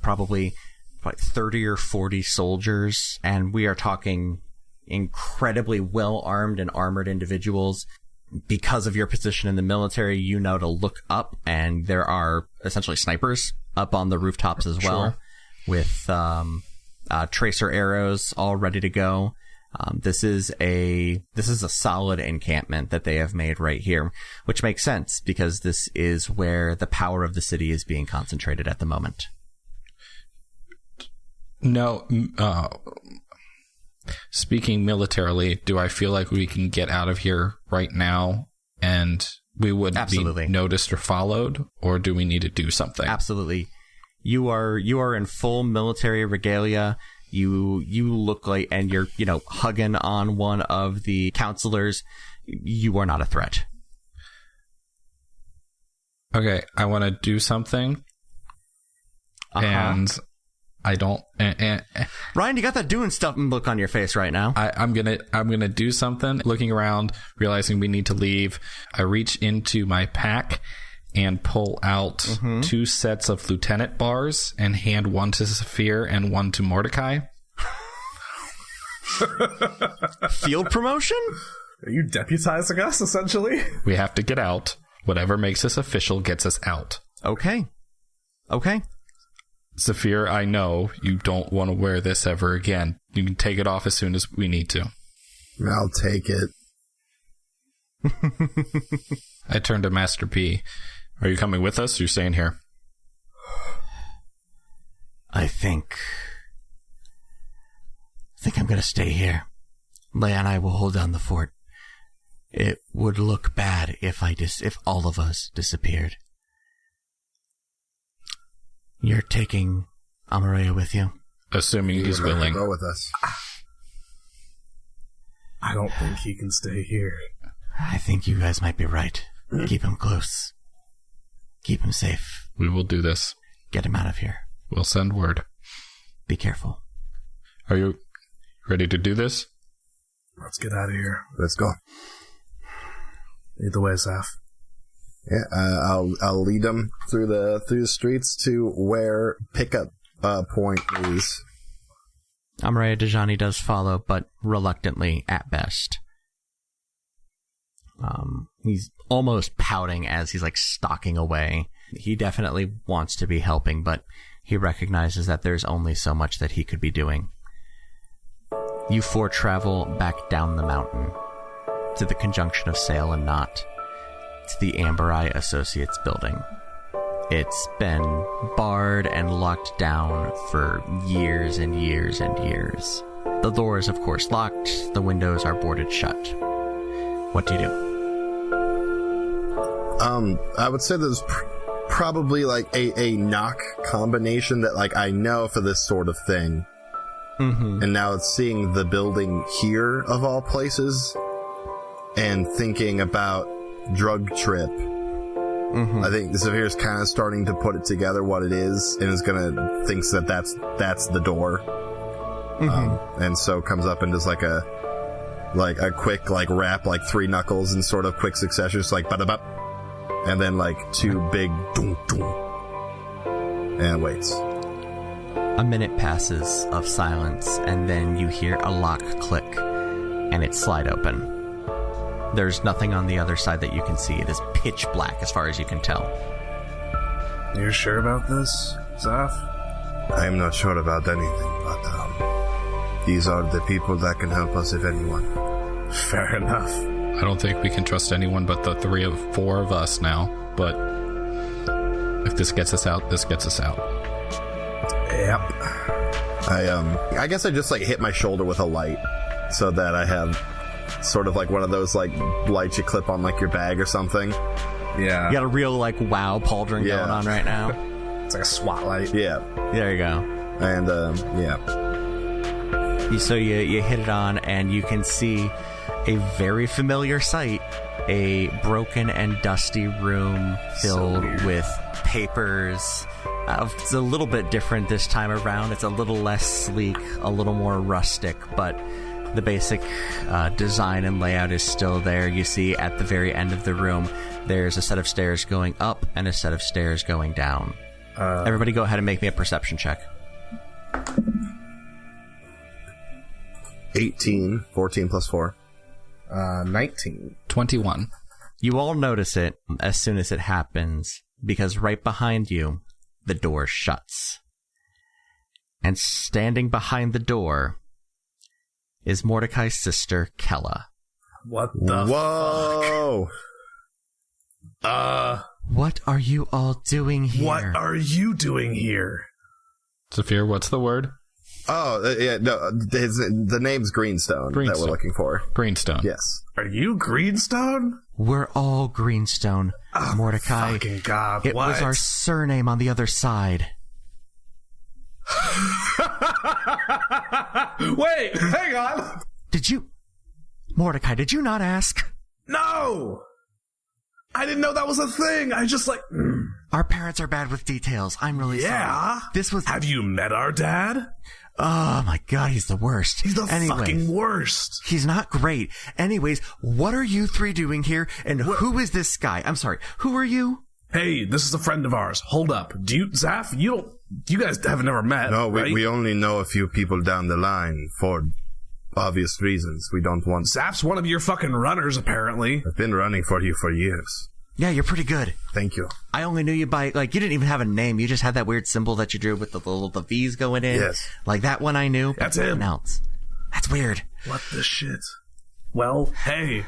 probably like 30 or 40 soldiers, and we are talking incredibly well-armed and armored individuals. Because of your position in the military, you know to look up, and there are essentially snipers up on the rooftops as well, with tracer arrows all ready to go. This is a solid encampment that they have made right here, which makes sense because this is where the power of the city is being concentrated at the moment. No, speaking militarily, do I feel like we can get out of here right now and we wouldn't be noticed or followed, or do we need to do something? Absolutely. You are in full military regalia. You look like, and you're, hugging on one of the counselors. You are not a threat. Okay, I want to do something. And I don't. Ryan, you got that doing stuff look on your face right now. I'm gonna do something. Looking around, realizing we need to leave, I reach into my pack and pull out 2 sets of lieutenant bars and hand one to Saphir and one to Mordecai. Field promotion? Are you deputizing us, essentially? We have to get out. Whatever makes us official gets us out. Okay. Saphir, I know you don't want to wear this ever again. You can take it off as soon as we need to. I'll take it. I turn to Master P. Are you coming with us or are you staying here? I think I'm going to stay here. Leia and I will hold down the fort. It would look bad if all of us disappeared. You're taking Amareya with you? Assuming he's willing. Go with us. I don't think he can stay here. I think you guys might be right. Keep him close. Keep him safe. We will do this. Get him out of here. We'll send word. Be careful. Are you ready to do this? Let's get out of here. Let's go. Lead the way, Saf. Yeah, I'll lead them through the streets to where pickup point is. Amareya Dejani does follow, but reluctantly at best. He's almost pouting as he's stalking away. He definitely wants to be helping, but he recognizes that there's only so much that he could be doing. You 4 travel back down the mountain to the conjunction of Sail and Knot, to the Amber Eye Associates building. It's been barred and locked down for years and years and years. The door is, of course, locked. The windows are boarded shut. What do you do? I would say there's probably a knock combination that I know for this sort of thing. And now it's seeing the building here of all places and thinking about drug trip. I think Saphir's kind of starting to put it together what it is and is gonna thinks that's the door. And so comes up and does a quick rap 3 knuckles in sort of quick succession, just ba-da-bop, and then 2 big doom doom, and waits. A minute passes of silence, and then you hear a lock click, and it slide open. There's nothing on the other side that you can see. It is pitch black as far as you can tell. You're sure about this, Saf? I'm not sure about anything, but these are the people that can help us, if anyone. Fair enough. I don't think we can trust anyone but the 4 of us now, but if this gets us out, this gets us out. Yep. I guess I just hit my shoulder with a light so that I have sort of one of those lights you clip on your bag or something. Yeah. You got a real wow pauldron going on right now. It's like a SWAT light. Yeah. There you go. And yeah. So you hit it on, and you can see a very familiar sight. A broken and dusty room filled with papers. It's a little bit different this time around. It's a little less sleek, a little more rustic, but the basic design and layout is still there. You see at the very end of the room, there's a set of stairs going up and a set of stairs going down. Everybody go ahead and make me a perception check. 18, 14 plus 4. 19. 21. You all notice it as soon as it happens, because right behind you, the door shuts. And standing behind the door is Mordecai's sister, Kella. What the Whoa! fuck? What are you all doing here? What are you doing here? Saphir, what's the word? Oh, yeah, no, the name's Greenstone that we're looking for. Greenstone. Yes. Are you Greenstone? We're all Greenstone, Mordecai. Fucking God, it was our surname on the other side. Wait, hang on. Mordecai, did you not ask? No! I didn't know that was a thing. I just Our parents are bad with details. I'm really sorry. Have you met our dad? Oh my God, he's the worst. He's the fucking worst. He's not great. Anyways, what are you 3 doing here? And who is this guy? I'm sorry. Who are you? Hey, this is a friend of ours. Hold up. Zaf, you guys have never met, No, right? we only know a few people down the line for obvious reasons. We don't want... Zaf's one of your fucking runners, apparently. I've been running for you for years. Yeah, you're pretty good. Thank you. I only knew you by, like, you didn't even have a name. You just had that weird symbol that you drew with the V's going in. Yes. Like, that one I knew. That's him. Else. That's weird. What the shit? Well, hey.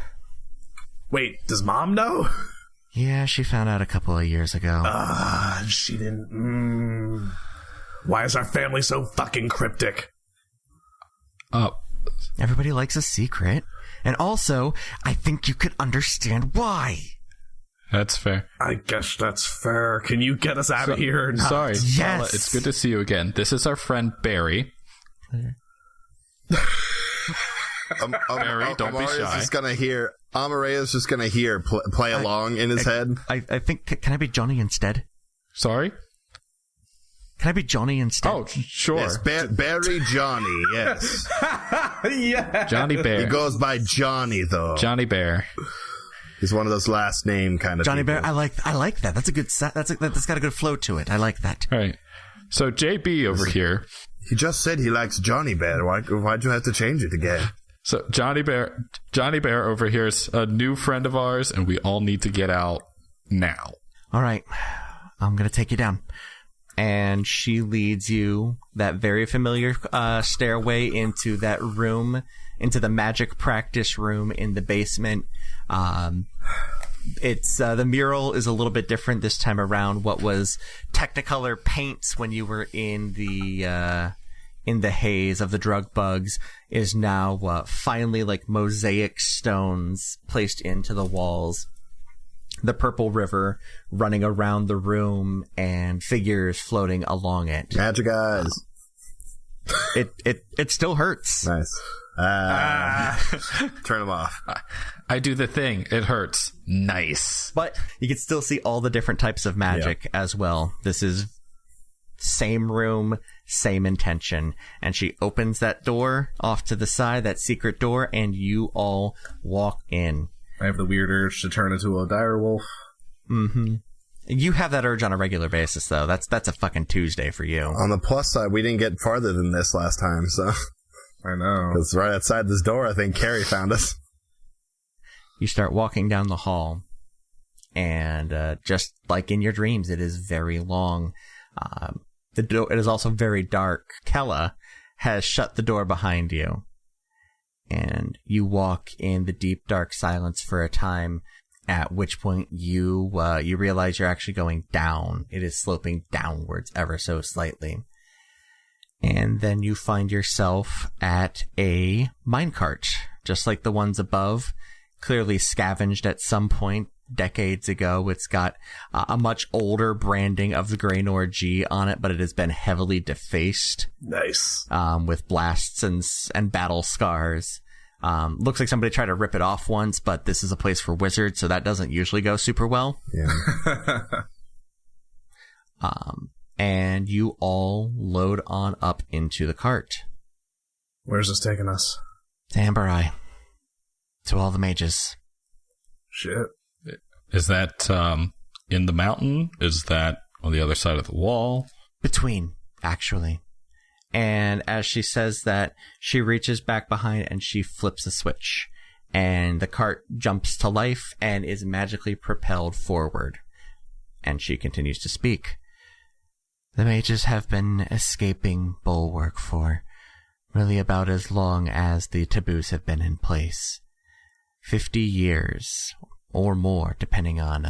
Wait, does Mom know? Yeah, she found out a couple of years ago. She didn't... Why is our family so fucking cryptic? Everybody likes a secret. And also, I think you could understand why. That's fair. I guess that's fair. Can you get us out of here or not? Sorry. Yes. Paula, it's good to see you again. This is our friend Barry. Barry, don't be shy. Amarea's just gonna hear play along in his head. I think, can I be Johnny instead? Sorry? Can I be Johnny instead? Oh, sure. Yes, Barry Johnny, yes. Yeah. Johnny Bear. He goes by Johnny, though. Johnny Bear. He's one of those last name kind of Johnny people. Bear, I like that. That's a good that's got a good flow to it. I like that. All right. So JB over here. He just said he likes Johnny Bear. Why'd you have to change it again? So Johnny Bear over here is a new friend of ours, and we all need to get out now. All right. I'm going to take you down. And she leads you that very familiar stairway into that room, into the magic practice room in the basement. It's the mural is a little bit different this time around. What was Technicolor paints when you were in the haze of the drug bugs is now finally like mosaic stones placed into the walls. The purple river running around the room and figures floating along it. Magic eyes. It still hurts. Nice. Turn them off. I do the thing. It hurts. Nice. But you can still see all the different types of magic as well. This is same room, same intention. And she opens that door off to the side, that secret door, and you all walk in. I have the weird urge to turn into a dire wolf. Mm-hmm. You have that urge on a regular basis, though. That's a fucking Tuesday for you. On the plus side, we didn't get farther than this last time, so... I know. Because right outside this door, I think Carrie found us. You start walking down the hall, and just like in your dreams, it is very long. The door, it is also very dark. Kella has shut the door behind you. And you walk in the deep, dark silence for a time, at which point you realize you're actually going down. It is sloping downwards ever so slightly. And then you find yourself at a minecart, just like the ones above, clearly scavenged at some point decades ago. It's got a much older branding of the Graynor G on it, but it has been heavily defaced. Nice. With blasts and battle scars. Looks like somebody tried to rip it off once, but this is a place for wizards, so that doesn't usually go super well. Yeah. And you all load on up into the cart. Where's this taking us? To Amber Eye. To all the mages. Shit. Is that in the mountain? Is that on the other side of the wall? Between, actually. And as she says that, she reaches back behind and she flips a switch. And the cart jumps to life and is magically propelled forward. And she continues to speak. The mages have been escaping Bulwark for really about as long as the taboos have been in place. 50 years or more, depending on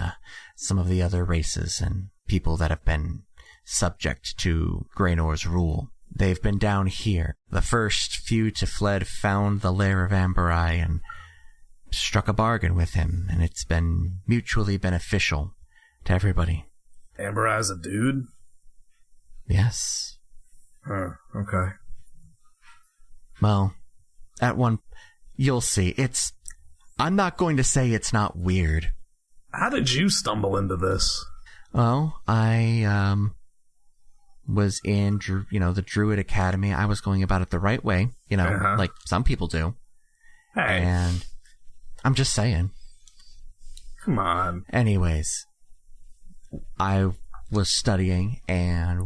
some of the other races and people that have been subject to Greynor's rule. They've been down here. The first few to fled found the lair of Amber Eye and struck a bargain with him, and it's been mutually beneficial to everybody. Amber Eye's a dude? Yes. Okay. Well, at one, you'll see. I'm not going to say it's not weird. How did you stumble into this? Well, I, was in, the Druid Academy. I was going about it the right way, like some people do. Hey. And I'm just saying. Come on. Anyways. I was studying, and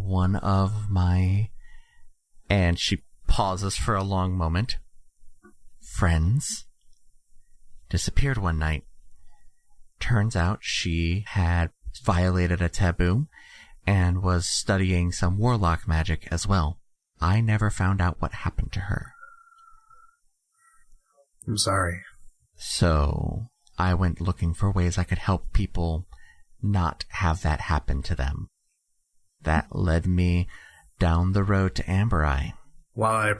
and she pauses for a long moment. Friends disappeared one night. Turns out she had violated a taboo and was studying some warlock magic as well. I never found out what happened to her. I'm sorry. So I went looking for ways I could help people not have that happen to them. That led me down the road to Amber Eye. While I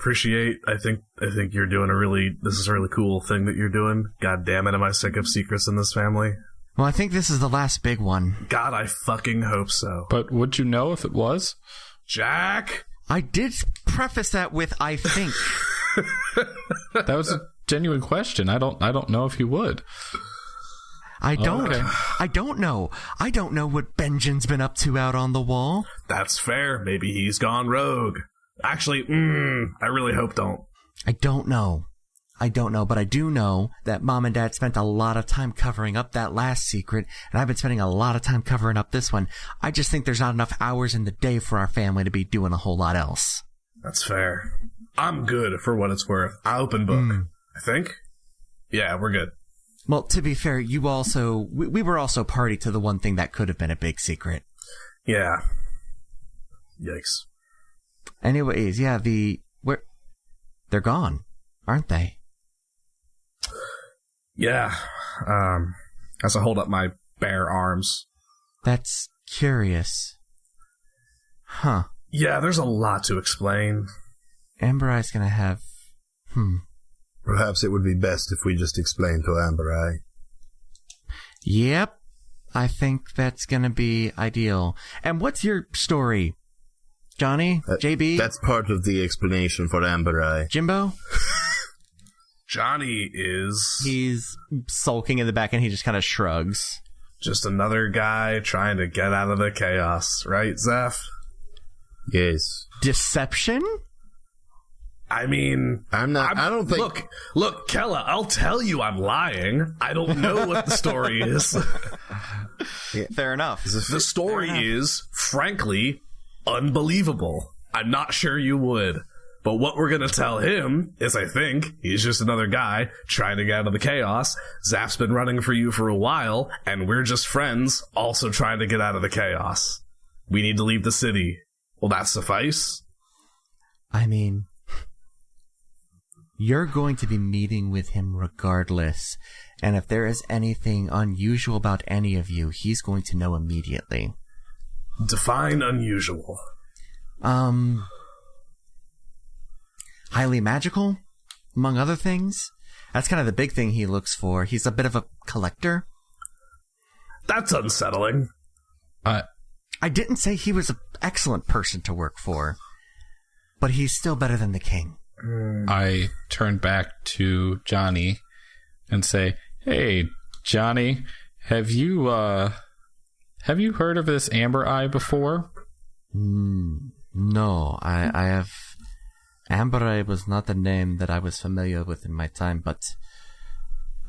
think you're doing this is a really cool thing that you're doing. God damn it, am I sick of secrets in this family? Well, I think this is the last big one. God, I fucking hope so. But would you know if it was? Jack? I did preface that with I think. That was a genuine question. I don't know if you would. I don't. Okay. I don't know. I don't know what Benjamin's been up to out on the wall. That's fair. Maybe he's gone rogue. Actually, I really hope don't. I don't know, but I do know that Mom and Dad spent a lot of time covering up that last secret, and I've been spending a lot of time covering up this one. I just think there's not enough hours in the day for our family to be doing a whole lot else. That's fair. I'm good for what it's worth. Open book. I think? Yeah, we're good. Well, to be fair, we were also party to the one thing that could have been a big secret. Yeah. Yikes. Anyways, yeah, they're gone, aren't they? Yeah. As I hold up my bare arms. That's curious. Huh. Yeah, there's a lot to explain. Amber Eye's gonna have... Perhaps it would be best if we just explain to Amber Eye. Yep. I think that's gonna be ideal. And what's your story? Johnny? JB? That's part of the explanation for Amber Eye. Jimbo? Johnny is... He's sulking in the back and he just kind of shrugs. Just another guy trying to get out of the chaos, right, Zeph? Yes. Deception? I mean... I don't think... Look, Kella, I'll tell you I'm lying. I don't know what the story is. Yeah. Fair enough. The story is, frankly, unbelievable. I'm not sure you would. But what we're going to tell him is, I think, he's just another guy trying to get out of the chaos. Zaph's been running for you for a while, and we're just friends also trying to get out of the chaos. We need to leave the city. Will that suffice? I mean... You're going to be meeting with him regardless, and if there is anything unusual about any of you, he's going to know immediately. Define unusual. Highly magical, among other things. That's kind of the big thing he looks for. He's a bit of a collector. That's unsettling. I didn't say he was an excellent person to work for, but he's still better than the king. I turn back to Johnny and say, "Hey, Johnny, have you heard of this Amber Eye before?" No, I have. Amber Eye was not a name that I was familiar with in my time, but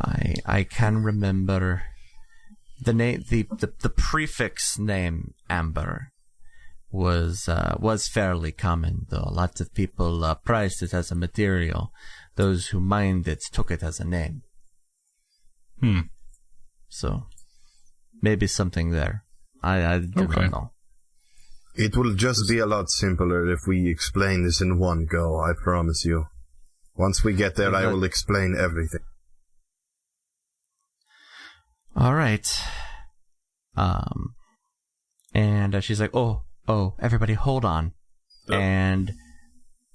I can remember the name, the prefix name Amber was fairly common, though. Lots of people prized it as a material. Those who mined it took it as a name. So, maybe something there. I don't know. It will just be a lot simpler if we explain this in one go, I promise you. Once we get there, I will explain everything. All right. And she's like, oh, everybody hold on. And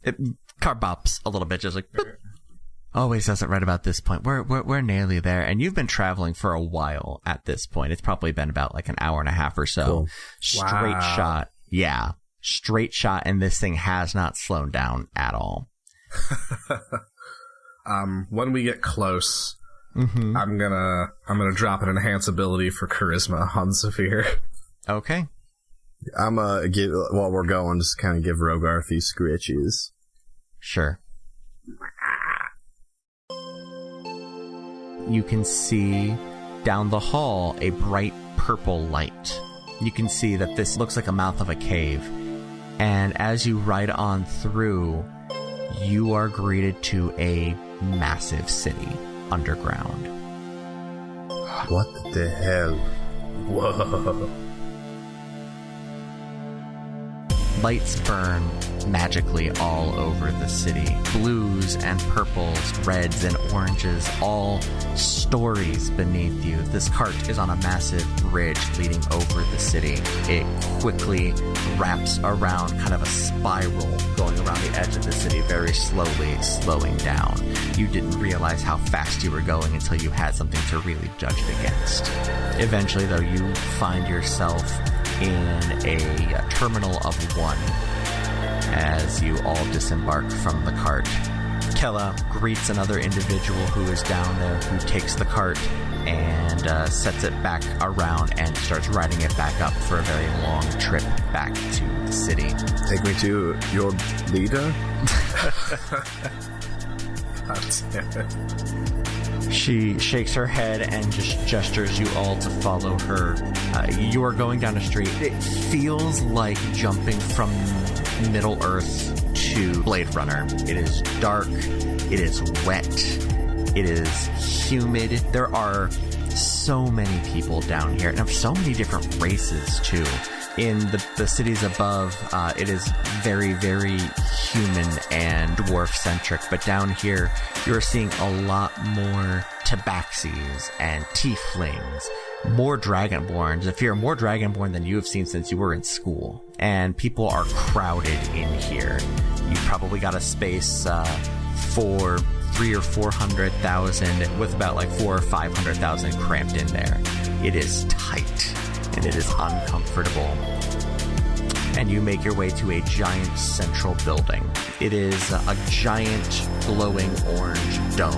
it car bops a little bit, just like, boop. Always does it right about this point. We're nearly there, and you've been traveling for a while at this point. It's probably been about like an hour and a half or so. Cool. Straight shot. Yeah. Straight shot, and this thing has not slowed down at all. When we get close, Mm-hmm. I'm gonna drop an enhance ability for charisma on Zephyr. Okay. I'm give while we're going, just kind of give Rogarth these scritches. Sure. You can see down the hall a bright purple light you can see that this looks like a mouth of a cave. And as you ride on through, you are greeted to a massive city underground. What the hell? Whoa. Lights burn magically all over the city. Blues and purples, reds and oranges, all stories beneath you. This cart is on a massive bridge leading over the city. It quickly wraps around kind of a spiral going around the edge of the city, very slowly slowing down. You didn't realize how fast you were going until you had something to really judge it against. Eventually, though, you find yourself in a terminal of one as you all disembark from the cart. Kella greets another individual who is down there, who takes the cart and sets it back around and starts riding it back up for a very long trip back to the city. Take me to your leader? She shakes her head and just gestures you all to follow her. You are going down a street. It feels like jumping from Middle Earth to Blade Runner. It is dark. It is wet. It is humid. There are so many people down here, and of so many different races, too. In the cities above, it is very, very human and dwarf-centric, but down here, you're seeing a lot more tabaxis and tieflings, more dragonborns. If you're more dragonborn than you have seen since you were in school, and people are crowded in here. You probably got a space for 300,000 or 400,000, with about like 400,000 or 500,000 cramped in there. It is tight, and it is uncomfortable. And you make your way to a giant central building. It is a giant glowing orange dome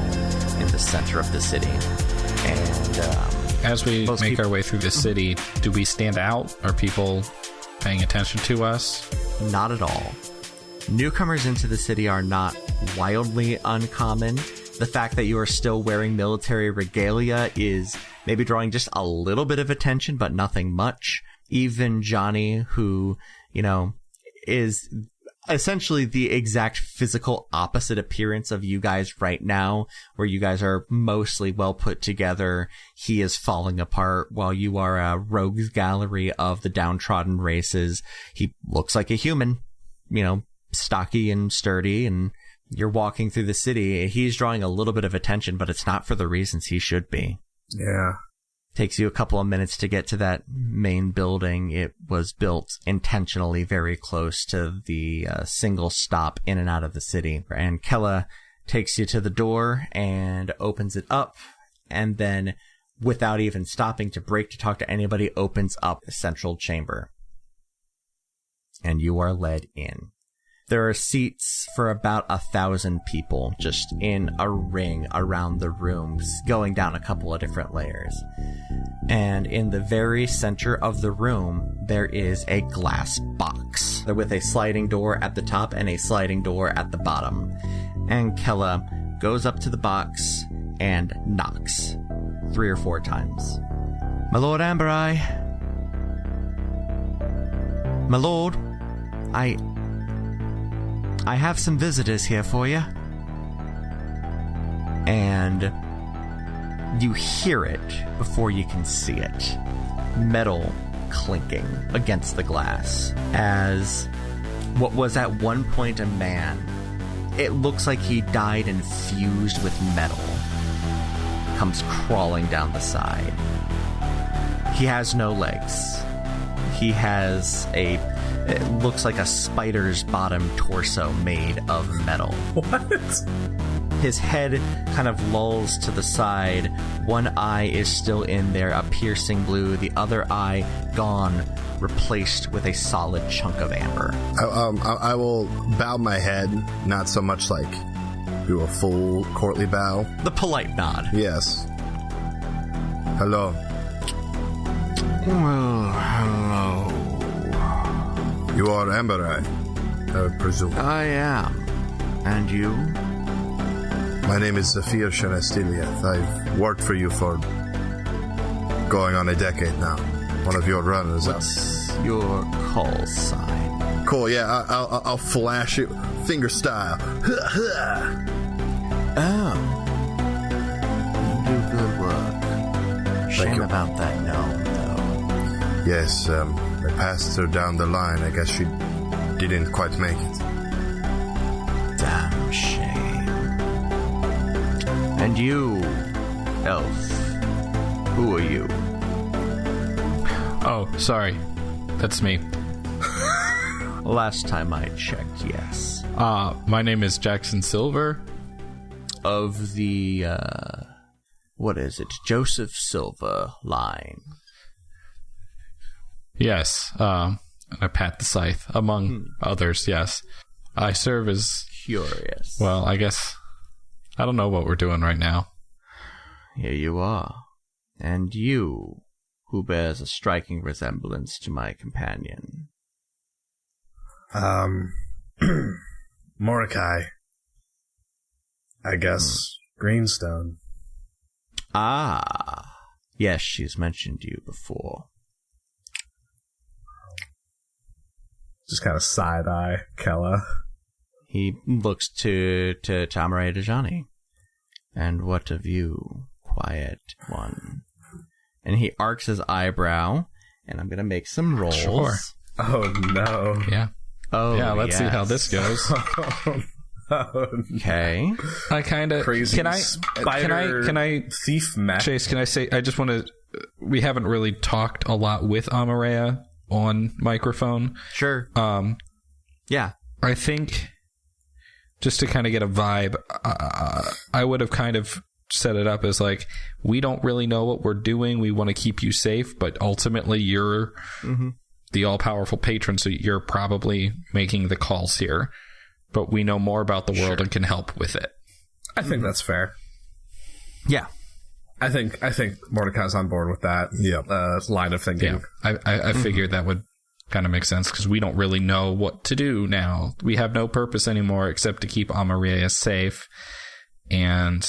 in the center of the city. And as we make our way through the city, do we stand out? Are people paying attention to us? Not at all. Newcomers into the city are not wildly uncommon. The fact that you are still wearing military regalia is maybe drawing just a little bit of attention, but nothing much. Even Johnny, who, you know, is essentially the exact physical opposite appearance of you guys right now, where you guys are mostly well put together. He is falling apart while you are a rogues gallery of the downtrodden races. He looks like a human, you know, stocky and sturdy, and you're walking through the city. He's drawing a little bit of attention, but it's not for the reasons he should be. Yeah. Takes you a couple of minutes to get to that main building. It was built intentionally very close to the single stop in and out of the city. And Kella takes you to the door and opens it up, and then, without even stopping to break to talk to anybody, opens up a central chamber. And you are led in. There are seats for about 1,000 people just in a ring around the rooms, going down a couple of different layers. And in the very center of the room, there is a glass box with a sliding door at the top and a sliding door at the bottom. And Kella goes up to the box and knocks 3 or 4 times. My Lord Amberai. My lord, I have some visitors here for you. And you hear it before you can see it. Metal clinking against the glass as what was at one point a man, it looks like he died infused with metal, comes crawling down the side. He has no legs. He has it looks like a spider's bottom torso made of metal. What? His head kind of lolls to the side. One eye is still in there, a piercing blue. The other eye gone, replaced with a solid chunk of amber. I will bow my head, not so much like do a full courtly bow. The polite nod. Yes. Hello. Well, hello. You are Amberai, I presume. I am. And you? My name is Zafir Shanastiliath. I've worked for you for going on a decade now. one of your runners up. What's your call sign? Cool, yeah, I'll flash it finger style. Oh. You do good work. Shame you. about that gnome, though. Yes, I passed her down the line. I guess she didn't quite make it. Damn shame. And you, elf, who are you? Oh, sorry. That's me. Last time I checked, yes. My name is Jackson Silver. Of the, what is it? Joseph Silver line. Yes. I pat the scythe, among others, yes. I serve as... Curious. Well, I guess... I don't know what we're doing right now. Here you are. And you, who bears a striking resemblance to my companion. Mordecai. I guess Greenstone. Ah. Yes, she's mentioned you before. Just kind of side-eye Kella. He looks to Tamaray Dejani. And what of you, quiet one? And he arcs his eyebrow, and I'm going to make some rolls. Sure. Oh, no. Yeah. Oh, Yeah, let's see how this goes. Okay. I kind of... Crazy Can I... thief mech. Chase, can I say... I just want to... We haven't really talked a lot with Amareya on microphone. Sure. Yeah. I think... Just to kind of get a vibe, I would have kind of set it up as like, we don't really know what we're doing. We want to keep you safe, but ultimately you're the all-powerful patron, so you're probably making the calls here. But we know more about the world and can help with it. I think that's fair. Yeah. I think Mordecai's on board with that line of thinking. Yeah, I figured that would kind of make sense, because we don't really know what to do now. We have no purpose anymore except to keep Amaria safe, and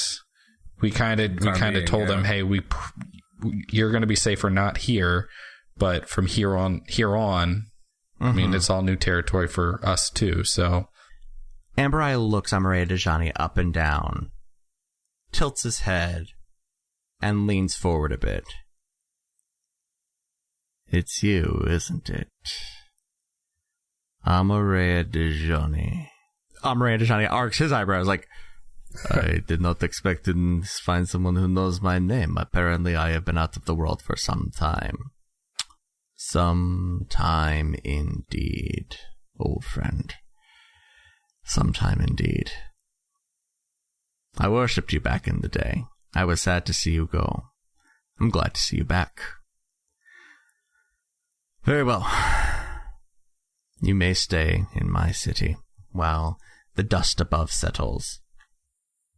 we kind of told them, hey, you're going to be safer not here, but from here on, I mean, it's all new territory for us too. So Amberai looks Amaria Dejani up and down, tilts his head, and leans forward a bit. It's you, isn't it? Amaria Dejani. Amaria Dejani arcs his eyebrows like, I did not expect to find someone who knows my name. Apparently I have been out of the world for some time. Some time indeed, old friend. Some time indeed. I worshipped you back in the day. I was sad to see you go. I'm glad to see you back. Very well. You may stay in my city while the dust above settles.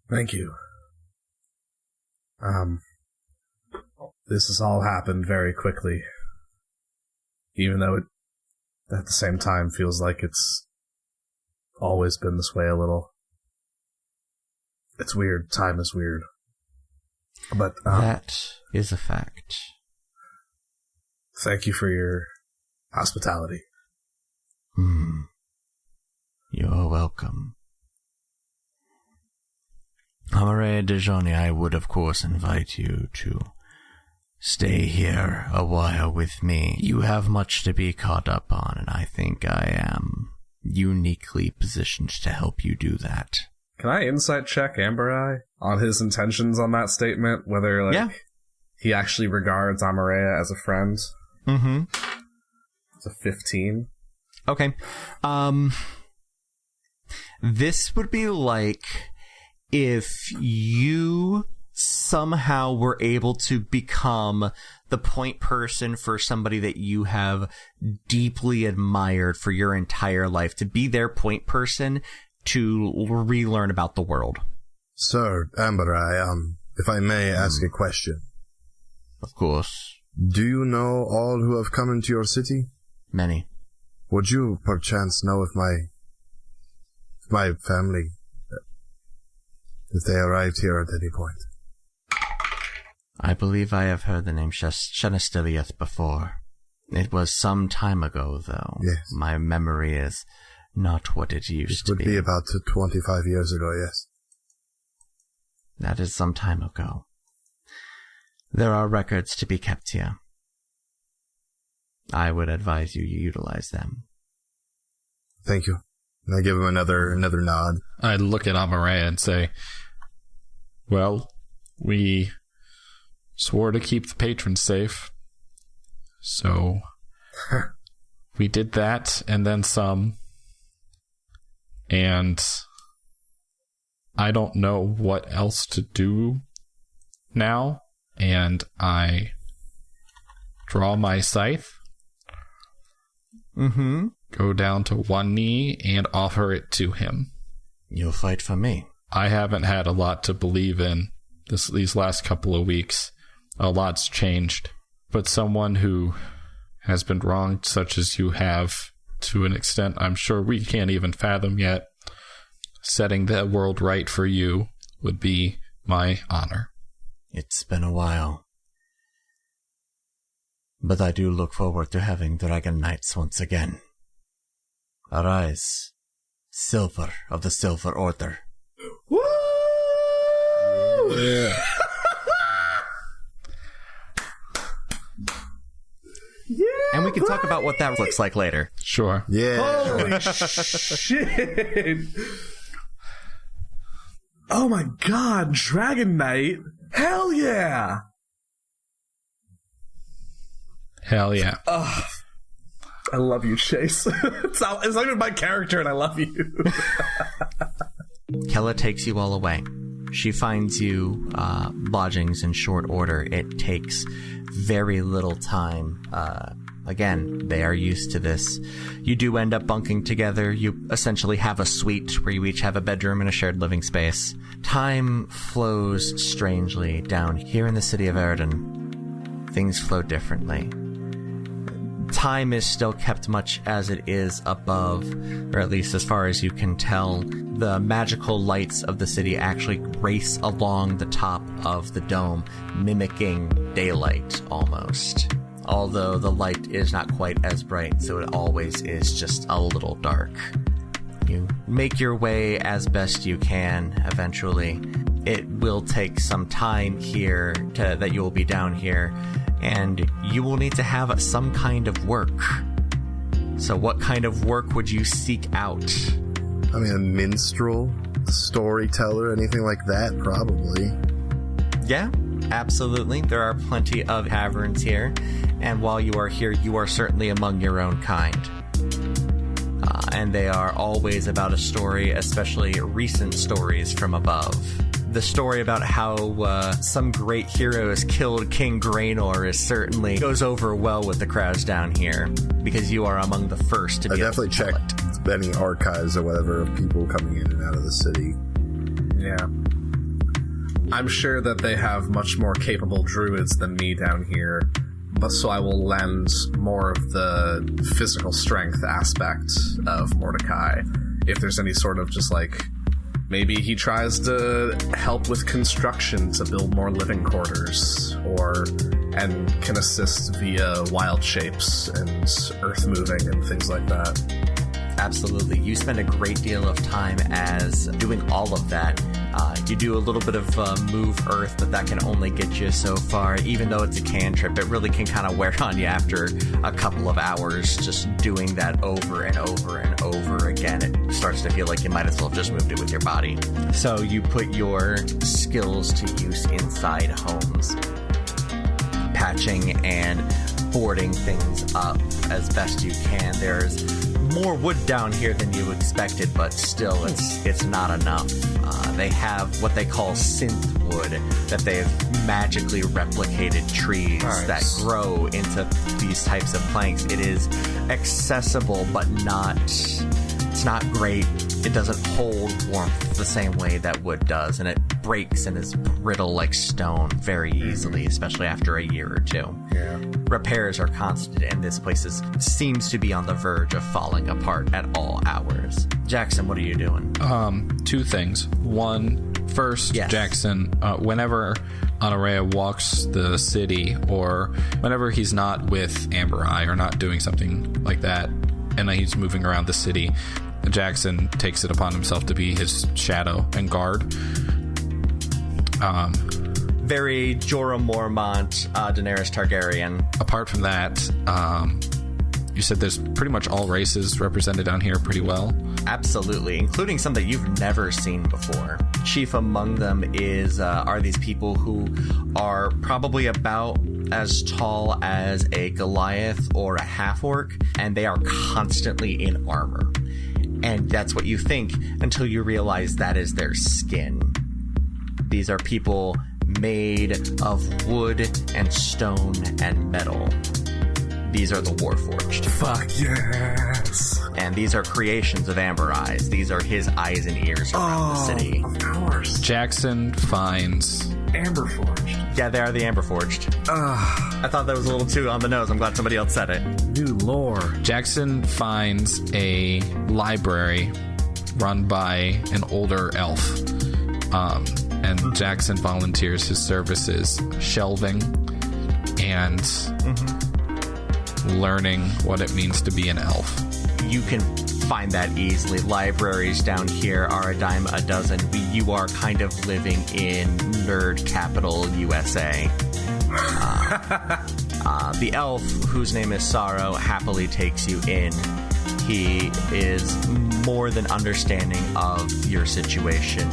Thank you. This has all happened very quickly. Even though it, at the same time, feels like it's always been this way a little. It's weird. Time is weird. But that is a fact. Thank you for your hospitality. You're welcome. Amaria Dejani, I would of course invite you to stay here a while with me. You have much to be caught up on, and I think I am uniquely positioned to help you do that. Can I insight check Amberai on his intentions on that statement? Whether he actually regards Amaria as a friend? Mm-hmm. It's a 15. Okay. This would be like if you somehow were able to become the point person for somebody that you have deeply admired for your entire life, to be their point person to relearn about the world. Sir, Amberai, if I may ask a question. Of course. Do you know all who have come into your city? Many. Would you perchance know if my family, if they arrived here at any point? I believe I have heard the name Shenestiliath before. It was some time ago, though. Yes. My memory is not what it used to be. It would be about 25 years ago, yes. That is some time ago. There are records to be kept here. I would advise you utilize them. Thank you. And I give him another nod. I look at Amaray and say, well, we swore to keep the patrons safe. So we did that and then some. And I don't know what else to do now. And I draw my scythe. Mm-hmm. Go down to one knee and offer it to him. You'll fight for me. I haven't had a lot to believe in these last couple of weeks. A lot's changed. But someone who has been wronged, such as you have, to an extent I'm sure we can't even fathom yet, setting the world right for you would be my honor. It's been a while. But I do look forward to having Dragon Knights once again. Arise, Silver of the Silver Order. Woo! Yeah. Yeah, And we can talk about what that looks like later. Sure. Yeah. holy shit! Oh my god, Dragon Knight! Hell yeah! Hell yeah. I love you, Chase. it's not even my character, and I love you. Kella takes you all away. She finds you lodgings in short order. It takes very little time. Again, they are used to this. You do end up bunking together. You essentially have a suite where you each have a bedroom and a shared living space. Time flows strangely down here in the city of Erden. Things flow differently. Time is still kept much as it is above, or at least as far as you can tell. The magical lights of the city actually race along the top of the dome, mimicking daylight almost. Although the light is not quite as bright, so it always is just a little dark. You make your way as best you can eventually. It will take some time here that you will be down here, and you will need to have some kind of work. So what kind of work would you seek out? I mean, a minstrel, storyteller, anything like that, probably. Yeah, absolutely. There are plenty of taverns here, and while you are here, you are certainly among your own kind. And they are always about a story, especially recent stories from above. The story about how some great heroes killed King Graynor is certainly goes over well with the crowds down here, because you are among the first to be able to tell it. Checked any archives or whatever of people coming in and out of the city. Yeah. I'm sure that they have much more capable druids than me down here, but so I will lend more of the physical strength aspect of Mordecai. If there's any sort of just like, maybe he tries to help with construction to build more living quarters, and can assist via wild shapes and earth moving and things like that. Absolutely. You spend a great deal of time as doing all of that. You do a little bit of move earth, but that can only get you so far. Even though it's a cantrip, it really can kind of wear on you after a couple of hours just doing that over and over and over again. It starts to feel like you might as well have just moved it with your body. So you put your skills to use inside homes, patching and boarding things up as best you can. There's more wood down here than you expected, but still it's not enough. They have what they call synth wood, that they've magically replicated trees that grow into these types of planks. It is accessible, but it's not great. It doesn't hold warmth the same way that wood does, and it breaks and is brittle like stone very easily, especially after a year or two. Yeah. Repairs are constant, and this place seems to be on the verge of falling apart at all hours. Jackson, what are you doing? Two things. One, First, Yes. Jackson, whenever Honorea walks the city, or whenever he's not with Amber Eye or not doing something like that, and he's moving around the city, Jackson takes it upon himself to be his shadow and guard. Very Jorah Mormont, Daenerys Targaryen. Apart from that, you said there's pretty much all races represented down here pretty well. Absolutely, including some that you've never seen before. Chief among them are these people who are probably about as tall as a Goliath or a half-orc, and they are constantly in armor. And that's what you think until you realize that is their skin. These are people made of wood and stone and metal. These are the Warforged. Fuck yes. And these are creations of Amber Eyes. These are his eyes and ears around the city. Of course. Jackson finds... Amberforged. Yeah, they are the Amberforged. I thought that was a little too on the nose. I'm glad somebody else said it. New lore. Jackson finds a library run by an older elf. And Jackson volunteers his services, shelving and learning what it means to be an elf. You can find that easily. Libraries down here are a dime a dozen. You are kind of living in nerd capital USA. The elf, whose name is Sorrow, happily takes you in. He is more than understanding of your situation.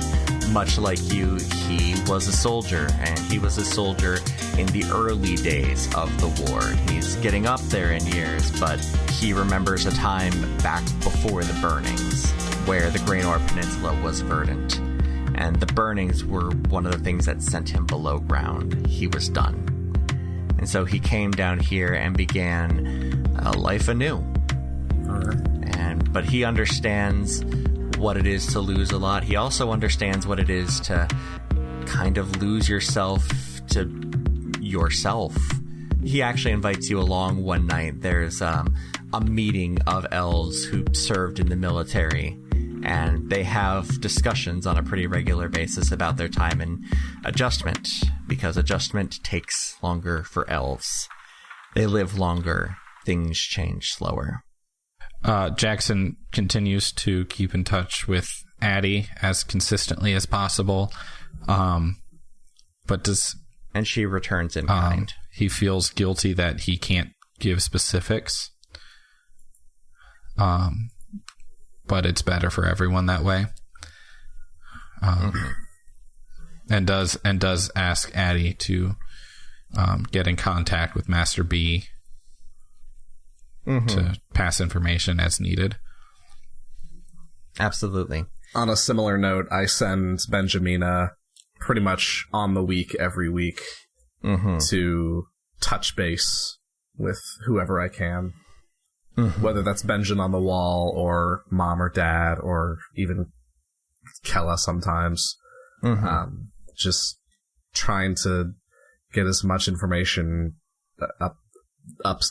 Much like you, he was a soldier, and he was a soldier in the early days of the war. He's getting up there in years, but he remembers a time back before the burnings, where the Graynor Peninsula was verdant. And the burnings were one of the things that sent him below ground. He was done. And so he came down here and began a life anew. But he understands what it is to lose a lot. He also understands what it is to kind of lose yourself to yourself. He actually invites you along one night. There's a meeting of elves who served in the military, and they have discussions on a pretty regular basis about their time in adjustment, because adjustment takes longer for elves. They live longer. Things change slower. Jackson continues to keep in touch with Addie as consistently as possible, but and she returns in kind. He feels guilty that he can't give specifics, but it's better for everyone that way. And does ask Addie to get in contact with Master B. To pass information as needed. Absolutely. On a similar note, I send Benjamina pretty much on the week every week to touch base with whoever I can. Whether that's Benjamin on the wall or mom or dad or even Kella sometimes. Just trying to get as much information up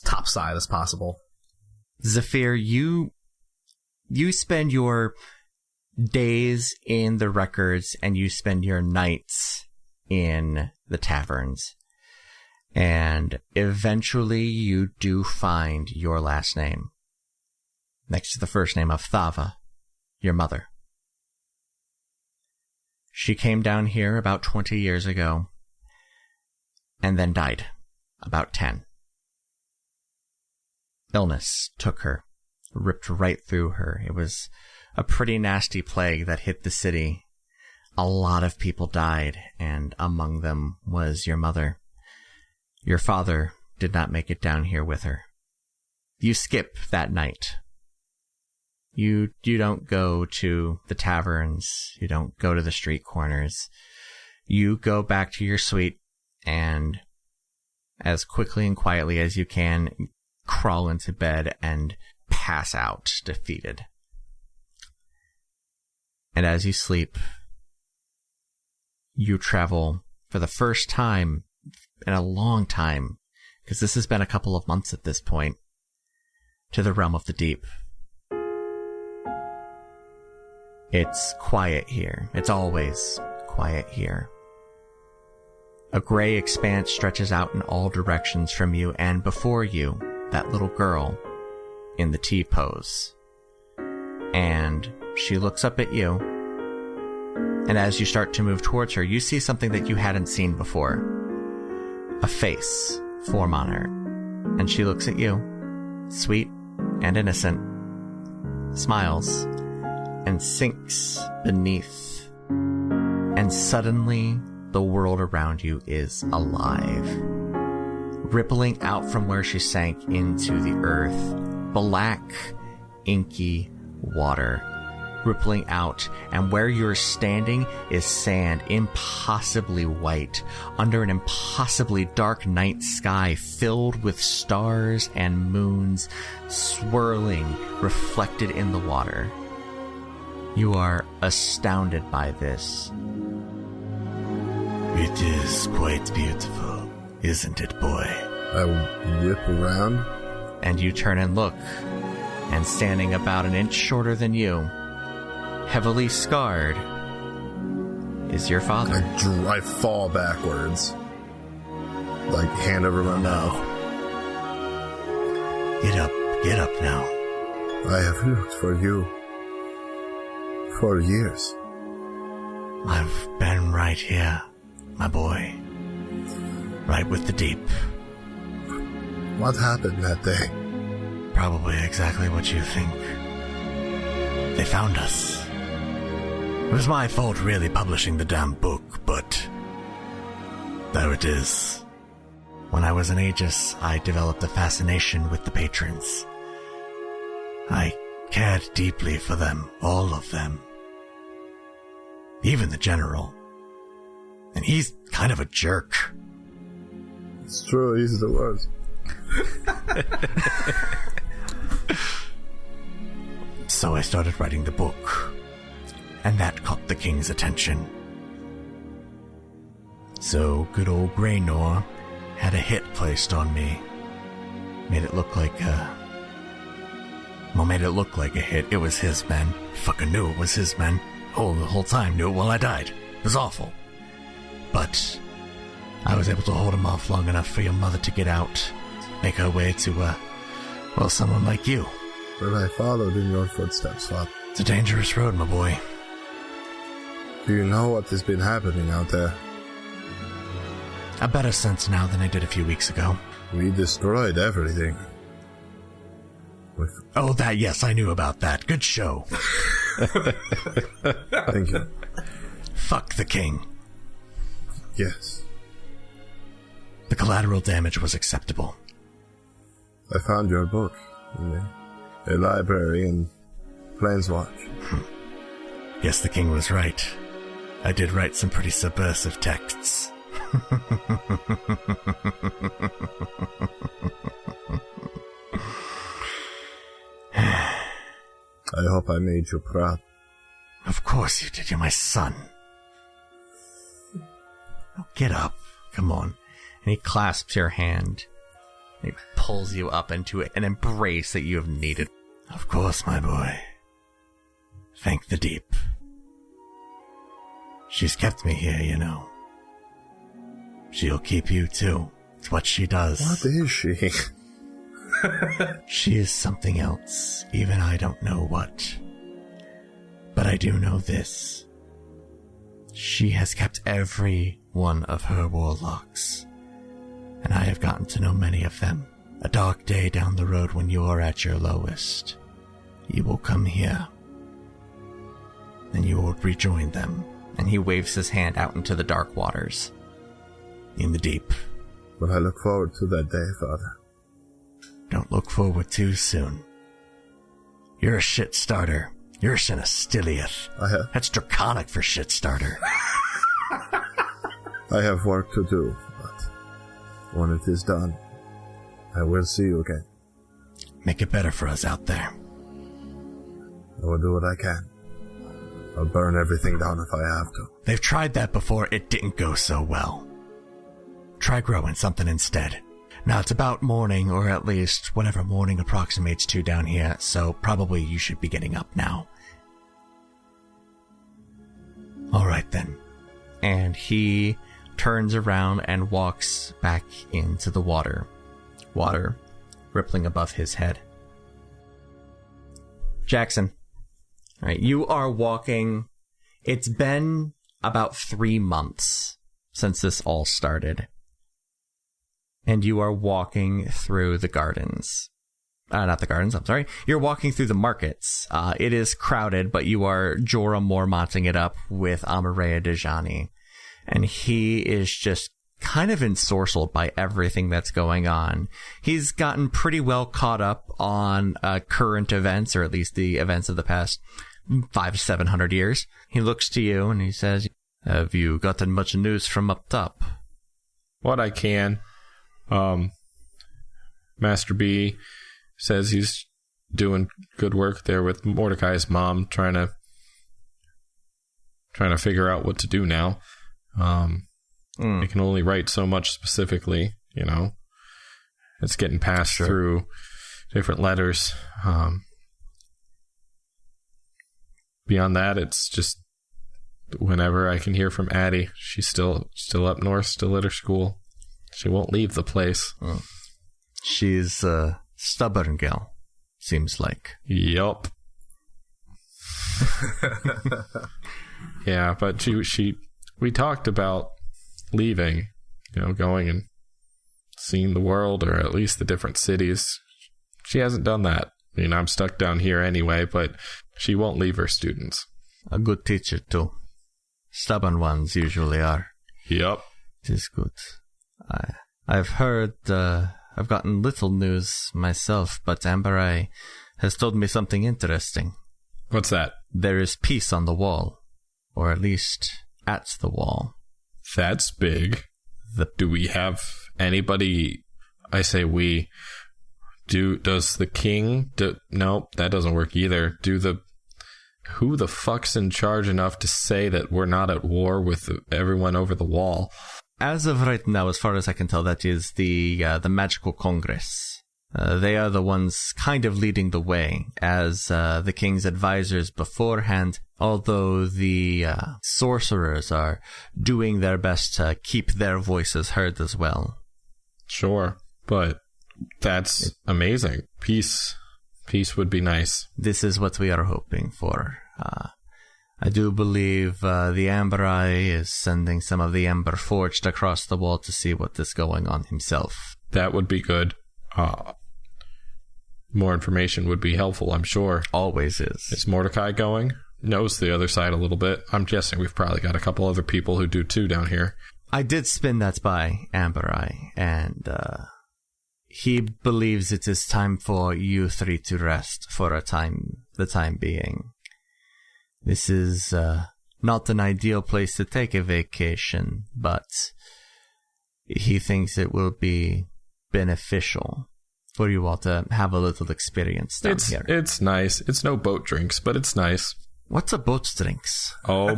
top side as possible. Zephyr, you spend your days in the records and you spend your nights in the taverns. And eventually you do find your last name next to the first name of Thava, your mother. She came down here about 20 years ago and then died about 10. Illness took her, ripped right through her. It was a pretty nasty plague that hit the city. A lot of people died, and among them was your mother. Your father did not make it down here with her. You skip that night. You don't go to the taverns. You don't go to the street corners. You go back to your suite, and as quickly and quietly as you can, crawl into bed and pass out defeated. And as you sleep, you travel for the first time in a long time, because this has been a couple of months at this point, to the realm of the deep. It's quiet here. It's always quiet here. A gray expanse stretches out in all directions from you, and before you, that little girl in the T pose. And she looks up at you, and as you start to move towards her, you see something that you hadn't seen before. A face form on her, and she looks at you, sweet and innocent, smiles, and sinks beneath. And suddenly, the world around you is alive. Rippling out from where she sank into the earth, black, inky water. Rippling out, and where you're standing is sand, impossibly white, under an impossibly dark night sky filled with stars and moons swirling, reflected in the water. You are astounded by this. It is quite beautiful, isn't it, boy? I whip around. And you turn and look, and standing about an inch shorter than you, heavily scarred, is your father. I fall backwards. Like, hand over my mouth. Get up now. I have looked for you for years. I've been right here, my boy. Right with the deep. What happened that day? Probably exactly what you think. They found us. It was my fault really publishing the damn book, but there it is. When I was in Aegis, I developed a fascination with the patrons. I cared deeply for them, all of them. Even the general. And he's kind of a jerk. It's true, he's the worst. So I started writing the book, and that caught the king's attention. So good old Graynor had a hit placed on me. Made it look like a hit. It was his men. Fucking knew it was his men. The whole time knew it while I died. It was awful. But I was able to hold him off long enough for your mother to get out, make her way to, someone like you. But I followed in your footsteps, Father. It's a dangerous road, my boy. Do you know what has been happening out there? A better sense now than I did a few weeks ago. We destroyed everything. Oh, that, yes, I knew about that. Good show. Thank you. Fuck the king. Yes. The collateral damage was acceptable. I found your book in a library in Planeswatch. Guess the king was right. I did write some pretty subversive texts. I hope I made you proud. Of course you did. You're my son. Oh, get up. Come on. And he clasps your hand. He pulls you up into an embrace that you have needed. Of course, my boy. Thank the deep. She's kept me here, you know. She'll keep you, too. It's what she does. What is she? She is something else. Even I don't know what. But I do know this. She has kept every one of her warlocks. And I have gotten to know many of them. A dark day down the road when you're at your lowest. You will come here. And you will rejoin them. And he waves his hand out into the dark waters. In the deep. But I look forward to that day, Father. Don't look forward too soon. You're a shit starter. You're a Sinistiliath. That's draconic for shit starter. I have work to do, but when it is done, I will see you again. Make it better for us out there. I will do what I can. I'll burn everything down if I have to. They've tried that before. It didn't go so well. Try growing something instead. Now, it's about morning, or at least whatever morning approximates to down here, so probably you should be getting up now. Alright then. And he turns around and walks back into the water. Water rippling above his head. Jackson, all right, you are walking. It's been about 3 months since this all started. And you are walking through the gardens. Not the gardens, I'm sorry. You're walking through the markets. It is crowded, but you are Jorah Mormonting it up with Amareya Dejani. And he is just kind of ensorcelled by everything that's going on. He's gotten pretty well caught up on current events, or at least the events of the past 500 to 700 years. He looks to you and he says, "Have you gotten much news from up top?" What I can. Master B says he's doing good work there with Mordecai's mom, trying to figure out what to do now. They can only write so much specifically, you know. It's getting passed through different letters. Beyond that, it's just whenever I can hear from Addie. She's still up north, still at her school. She won't leave the place. She's a stubborn gal, seems like. Yup. Yeah, but we talked about leaving, you know, going and seeing the world, or at least the different cities. She hasn't done that. I mean, I'm stuck down here anyway, but she won't leave her students. A good teacher, too. Stubborn ones usually are. Yup. It is good. I've heard, I've gotten little news myself, but Amber Eye has told me something interesting. What's that? There is peace on the wall, or at least at the wall. That's big. Do we have anybody? I say we. Does the king? No, that doesn't work either. Who the fuck's in charge enough to say that we're not at war with everyone over the wall? As of right now, as far as I can tell, that is the Magical Congress. They are the ones kind of leading the way as the king's advisors beforehand, although the sorcerers are doing their best to keep their voices heard as well. Sure, but that's amazing. Peace would be nice. This is what we are hoping for. I do believe the Amber Eye is sending some of the Ember Forged across the wall to see what is going on himself. That would be good. More information would be helpful, I'm sure. Always is. Is Mordecai going? Knows the other side a little bit. I'm guessing we've probably got a couple other people who do too down here. I did spin that by Amber Eye, and he believes it is time for you three to rest for the time being. This is not an ideal place to take a vacation, but he thinks it will be beneficial for you all to have a little experience down here. It's nice. It's no boat drinks, but it's nice. What's a boat drinks? Oh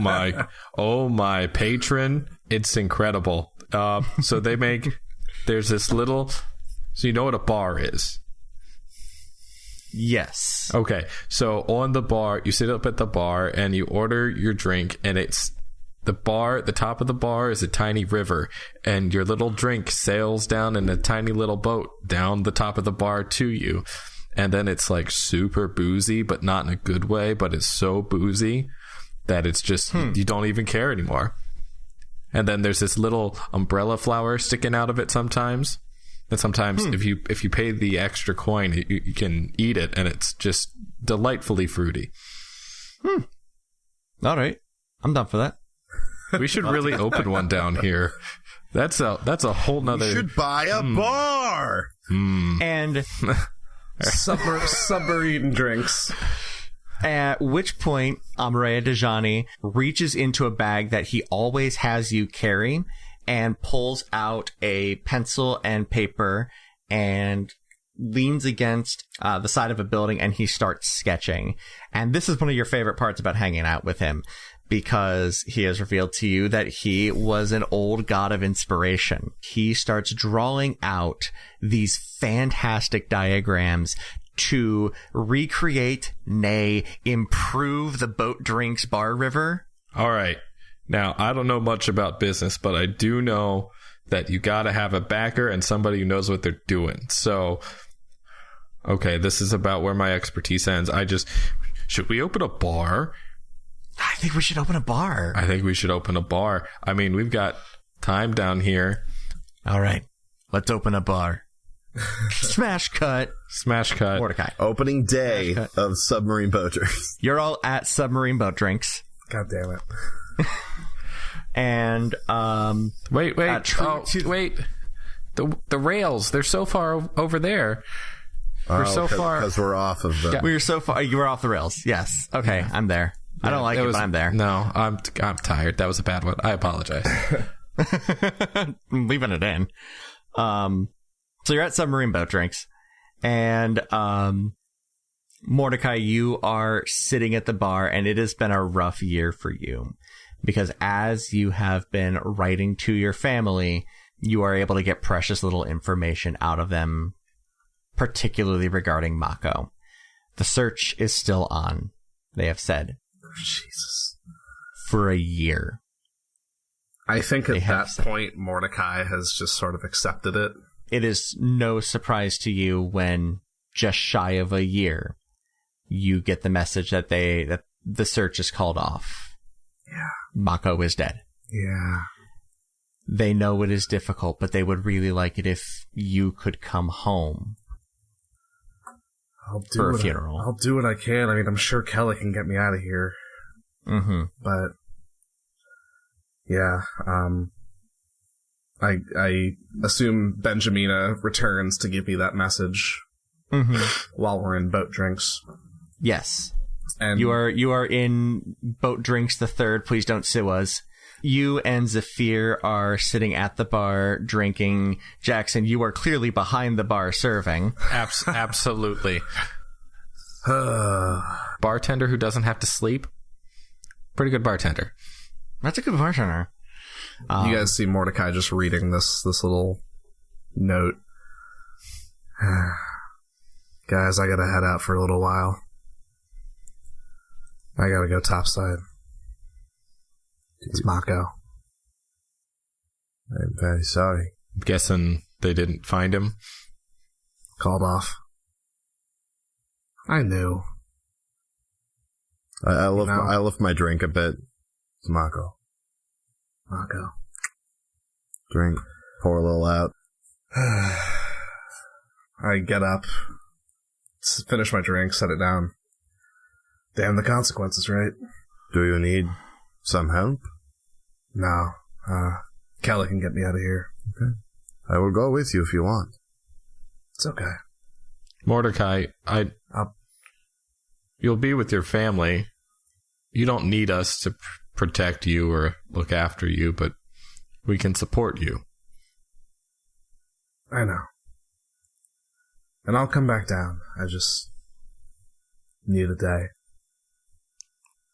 my patron. It's incredible. So there's this little, so you know what a bar is? Yes. Okay. So on the bar, you sit up at the bar and you order your drink, and it's the top of the bar is a tiny river, and your little drink sails down in a tiny little boat down the top of the bar to you. And then it's like super boozy, but not in a good way, but it's so boozy that it's just, you don't even care anymore. And then there's this little umbrella flower sticking out of it sometimes. And sometimes if you pay the extra coin, you can eat it, and it's just delightfully fruity. All right. I'm down for that. We should really open one down here. That's a whole nother... You should buy a bar! And... Summer eating drinks. At which point, Amareya Dejani reaches into a bag that he always has you carry and pulls out a pencil and paper and leans against the side of a building, and he starts sketching. And this is one of your favorite parts about hanging out with him, because he has revealed to you that he was an old god of inspiration. He starts drawing out these fantastic diagrams to recreate, nay, improve the boat drinks bar river. All right. Now, I don't know much about business, but I do know that you got to have a backer and somebody who knows what they're doing. So, okay, this is about where my expertise ends. Should we open a bar? I think we should open a bar. I think we should open a bar. I mean, we've got time down here. All right, let's open a bar. Smash cut. Smash cut. Mordecai. Opening day of Submarine Boat Drinks. You're all at Submarine Boat Drinks. God damn it. And, wait. Wait. The rails, they're so far over there. We're so far. Because we're off of the... We were so far. You were off the rails. Yes. Okay, I'm there. I don't like it, but I'm there. No, I'm tired. That was a bad one. I apologize. I'm leaving it in. So you're at Submarine Boat Drinks, and Mordecai, you are sitting at the bar, and it has been a rough year for you, because as you have been writing to your family, you are able to get precious little information out of them, particularly regarding Mako. The search is still on, they have said. Jesus. For a year. I think at that point, Mordecai has just sort of accepted it. It is no surprise to you when, just shy of a year, you get the message that the search is called off. Yeah. Mako is dead. Yeah. They know it is difficult, but they would really like it if you could come home for a funeral. I'll do what I can. I mean, I'm sure Kelly can get me out of here. Mm-hmm. But, yeah, I assume Benjamina returns to give me that message while we're in Boat Drinks. Yes. And you are in Boat Drinks the Third. Please don't sue us. You and Zafir are sitting at the bar drinking. Jackson, you are clearly behind the bar serving. Absolutely. Bartender who doesn't have to sleep. Pretty good bartender. That's a good bartender. You guys see Mordecai just reading this little note. Guys, I gotta head out for a little while. I gotta go topside. It's Mako. I'm very sorry. I'm guessing they didn't find him. Called off. I knew. I lift my drink a bit. It's Mako. Mako. Drink. Pour a little out. I get up. Finish my drink. Set it down. Damn the consequences, right? Do you need some help? No. Kelly can get me out of here. Okay. I will go with you if you want. It's okay. Mordecai, you'll be with your family. You don't need us to protect you or look after you, but we can support you. I know. And I'll come back down. I just need a day.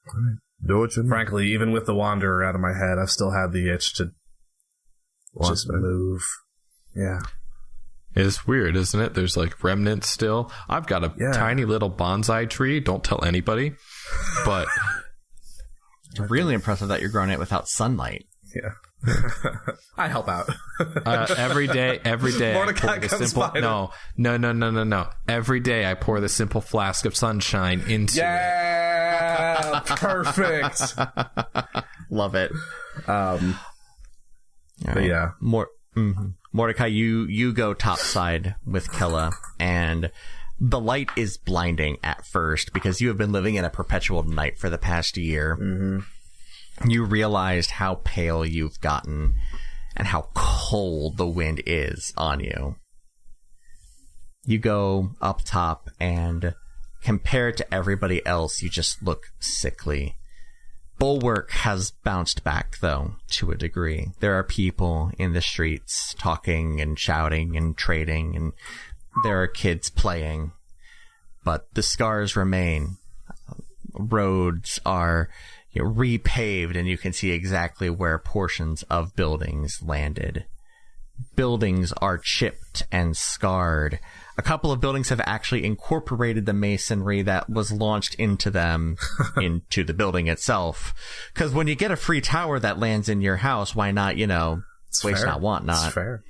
All right. Do what you need. Frankly, even with the Wanderer out of my head, I've still had the itch to just move. Yeah. It's weird, isn't it? There's like remnants still. I've got a tiny little bonsai tree. Don't tell anybody. But it's really impressive that you're growing it without sunlight. Yeah. I help out. Every day. Mordecai comes by. No. Every day I pour the simple flask of sunshine into it. Yeah, perfect. Love it. But yeah. Mordecai, you go topside with Killa, and the light is blinding at first because you have been living in a perpetual night for the past year. Mm-hmm. You realized how pale you've gotten and how cold the wind is on you. You go up top, and compared to everybody else, you just look sickly. Bulwark has bounced back, though, to a degree. There are people in the streets talking and shouting and trading, and there are kids playing. But the scars remain. Roads are repaved, and you can see exactly where portions of buildings landed. buildings are chipped and scarred. A couple of buildings have actually incorporated the masonry that was launched into them into the building itself. Because when you get a free tower that lands in your house, why not, It's waste fair. not, want not. It's fair.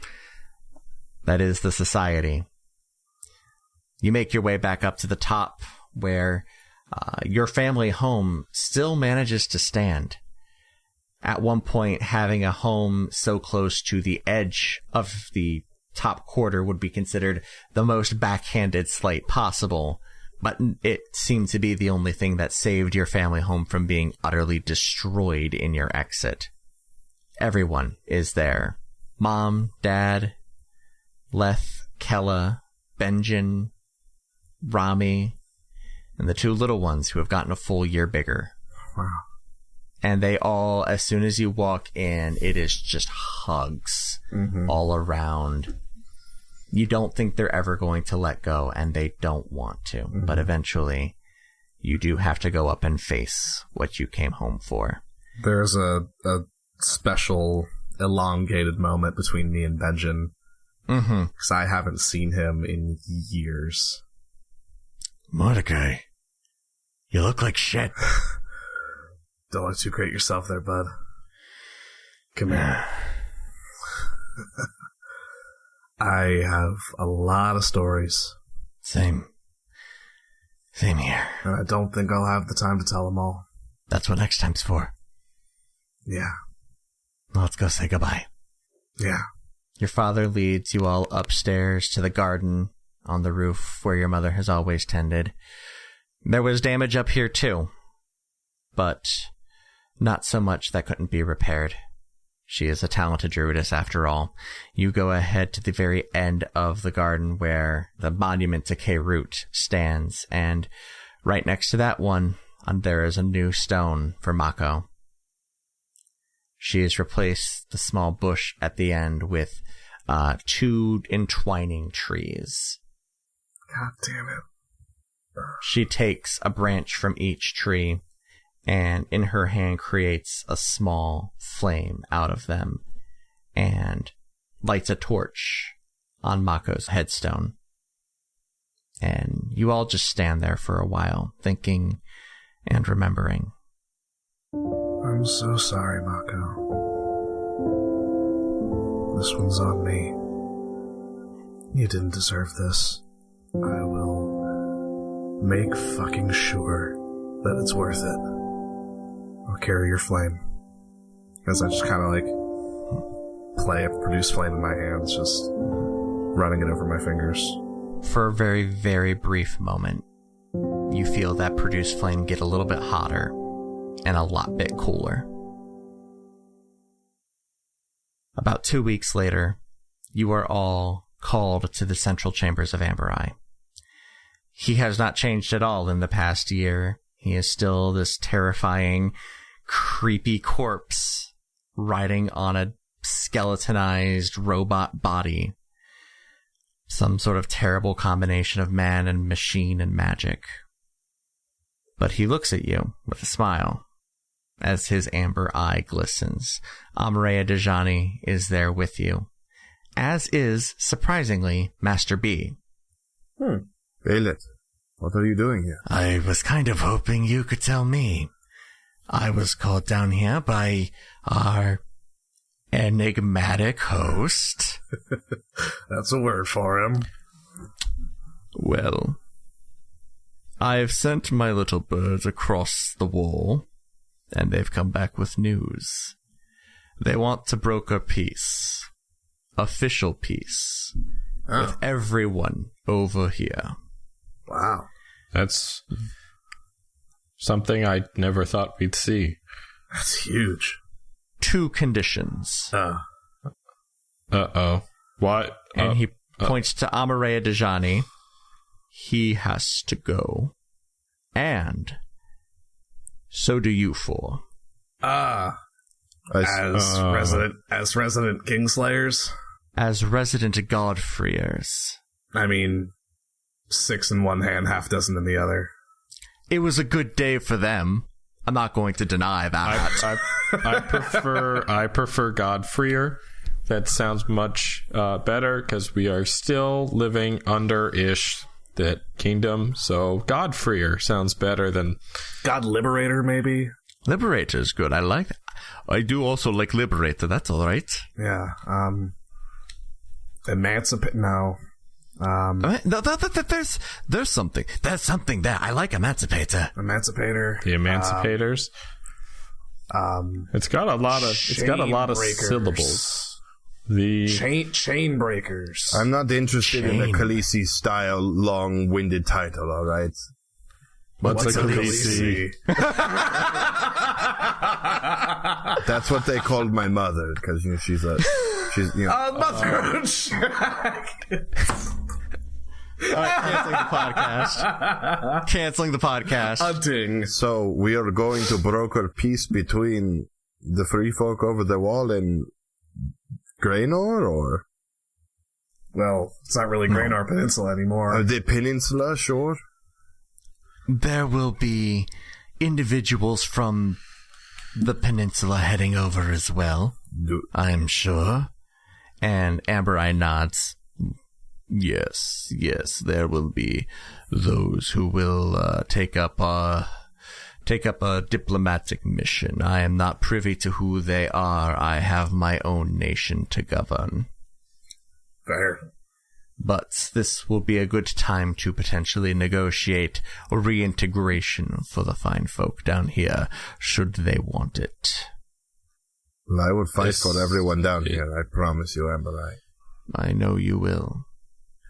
That is the society. You make your way back up to the top where your family home still manages to stand. At one point, having a home so close to the edge of the top quarter would be considered the most backhanded slight possible, but it seemed to be the only thing that saved your family home from being utterly destroyed in your exit. Everyone is there. Mom, Dad, Leth, Kella, Benjin, Rami, and the two little ones who have gotten a full year bigger. Wow. And they all, as soon as you walk in, it is just hugs all around. You don't think they're ever going to let go, and they don't want to. But eventually, you do have to go up and face what you came home for. There's a special elongated moment between me and Benjin. Because I haven't seen him in years. Mordecai, you look like shit. Don't look too great yourself there, bud. Come here. I have a lot of stories. Same here. And I don't think I'll have the time to tell them all. That's what next time's for. Yeah. Let's go say goodbye. Yeah. Your father leads you all upstairs to the garden on the roof where your mother has always tended. There was damage up here too, but not so much that couldn't be repaired. She is a talented druidess after all. You go ahead to the very end of the garden where the monument to K-Root stands, and right next to that one, there is a new stone for Mako. She has replaced the small bush at the end with 2 entwining trees. God damn it. She takes a branch from each tree and in her hand creates a small flame out of them and lights a torch on Mako's headstone. And you all just stand there for a while, thinking and remembering. I'm so sorry, Mako. This one's on me. You didn't deserve this. I will make fucking sure that it's worth it. I'll carry your flame. As I just kind of produce flame in my hands, just running it over my fingers. For a very, very brief moment, you feel that produced flame get a little bit hotter and a lot bit cooler. About 2 weeks later, you are all called to the central chambers of Amber Eye. He has not changed at all in the past year. He is still this terrifying, creepy corpse riding on a skeletonized robot body. Some sort of terrible combination of man and machine and magic. But he looks at you with a smile as his amber eye glistens. Amareya Dejani is there with you, as is, surprisingly, Master B. Aelith, what are you doing here? I was kind of hoping you could tell me. I was called down here by our enigmatic host. That's a word for him. Well, I've sent my little birds across the wall, and they've come back with news. They want to broker peace. Official peace. With everyone over here. Wow. That's something I never thought we'd see. That's huge. 2 conditions. Uh-oh. What? And he points to Amareya Dejani. He has to go. And so do you 4. As resident Kingslayers? As resident Godfreyers. I mean, 6 in one hand, half dozen in the other. It was a good day for them. I'm not going to deny that. I prefer Godfreyer, That sounds much better, because we are still living under-ish that kingdom. So God-freer sounds better than... God Liberator, maybe? Liberator's good. I like that. I do also like Liberator. That's all right. Yeah. Emancipate... No. There's something. There's something there. I like Emancipator. Emancipator. The Emancipators. It's got a lot of syllables. The chain breakers. I'm not interested in the Khaleesi style long-winded title, all right? What's a Khaleesi? That's what they called my mother, because she's Mother. All right, canceling the podcast. Hunting. So we are going to broker peace between the free folk over the wall and Graynor, or? Well, it's not really Graynor Peninsula anymore. The peninsula, sure. There will be individuals from the peninsula heading over as well, I'm sure. And Amber Eye nods. Yes, there will be those who will take up a diplomatic mission. I am not privy to who they are. I have my own nation to govern. Fair. But this will be a good time to potentially negotiate a reintegration for the fine folk down here, should they want it. Well, I would fight for everyone down here, I promise you, Amber Eye. I know you will.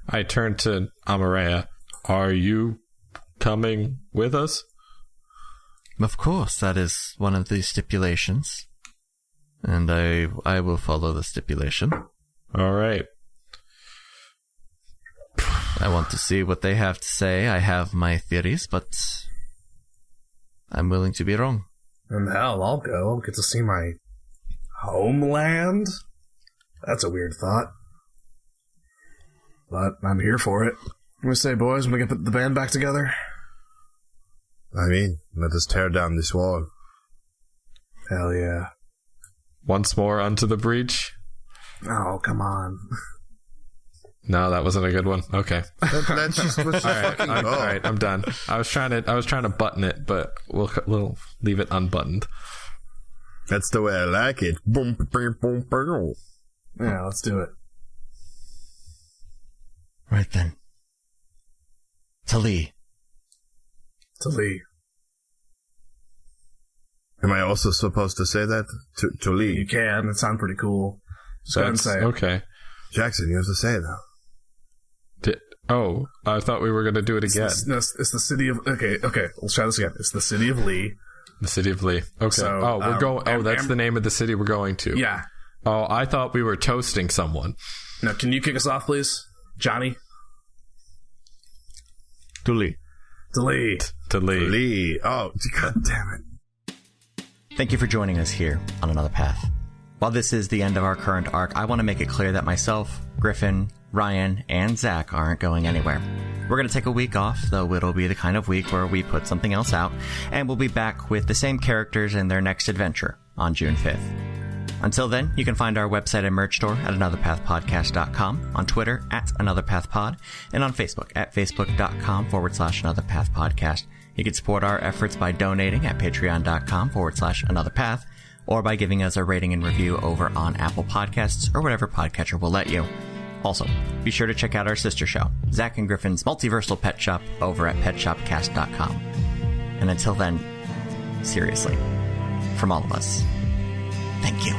I turn to Amareya. Are you coming with us? Of course, that is one of the stipulations. And I will follow the stipulation. All right. I want to see what they have to say. I have my theories, but I'm willing to be wrong. And hell, I'll go. I'll get to see my homeland? That's a weird thought. But I'm here for it. What do you say, boys? Want to get the band back together? I mean, let us tear down this wall. Hell yeah. Once more onto the breach? Oh, come on. No, that wasn't a good one. Okay. Let's just fucking go. All right, I'm done. I was trying to button it, but we'll leave it unbuttoned. That's the way I like it. Boom, boom, boom, boom. Yeah, let's do it. Right then. To Lee. Am I also supposed to say that? To Lee? You can. It sounds pretty cool. Just go ahead and say it. Okay. Jackson, you have to say it now. I thought we were going to do it again. It's the city of... Okay, let's try this again. It's the city of Lee. The city of Lee. Okay. So, we're going... that's the name of the city we're going to. Yeah. Oh, I thought we were toasting someone. Now, can you kick us off, please? Johnny? To Lee. To Lee. Oh, god damn it. Thank you for joining us here on Another Path. While this is the end of our current arc, I want to make it clear that myself, Griffin, Ryan, and Zach aren't going anywhere. We're going to take a week off, though it'll be the kind of week where we put something else out, and we'll be back with the same characters in their next adventure on June 5th. Until then, you can find our website and merch store at anotherpathpodcast.com, on Twitter at anotherpathpod, and on Facebook at facebook.com/anotherpathpodcast. You can support our efforts by donating at patreon.com/anotherpath, or by giving us a rating and review over on Apple Podcasts or whatever podcatcher will let you. Also, be sure to check out our sister show, Zach and Griffin's Multiversal Pet Shop, over at petshopcast.com. And until then, seriously, from all of us, thank you.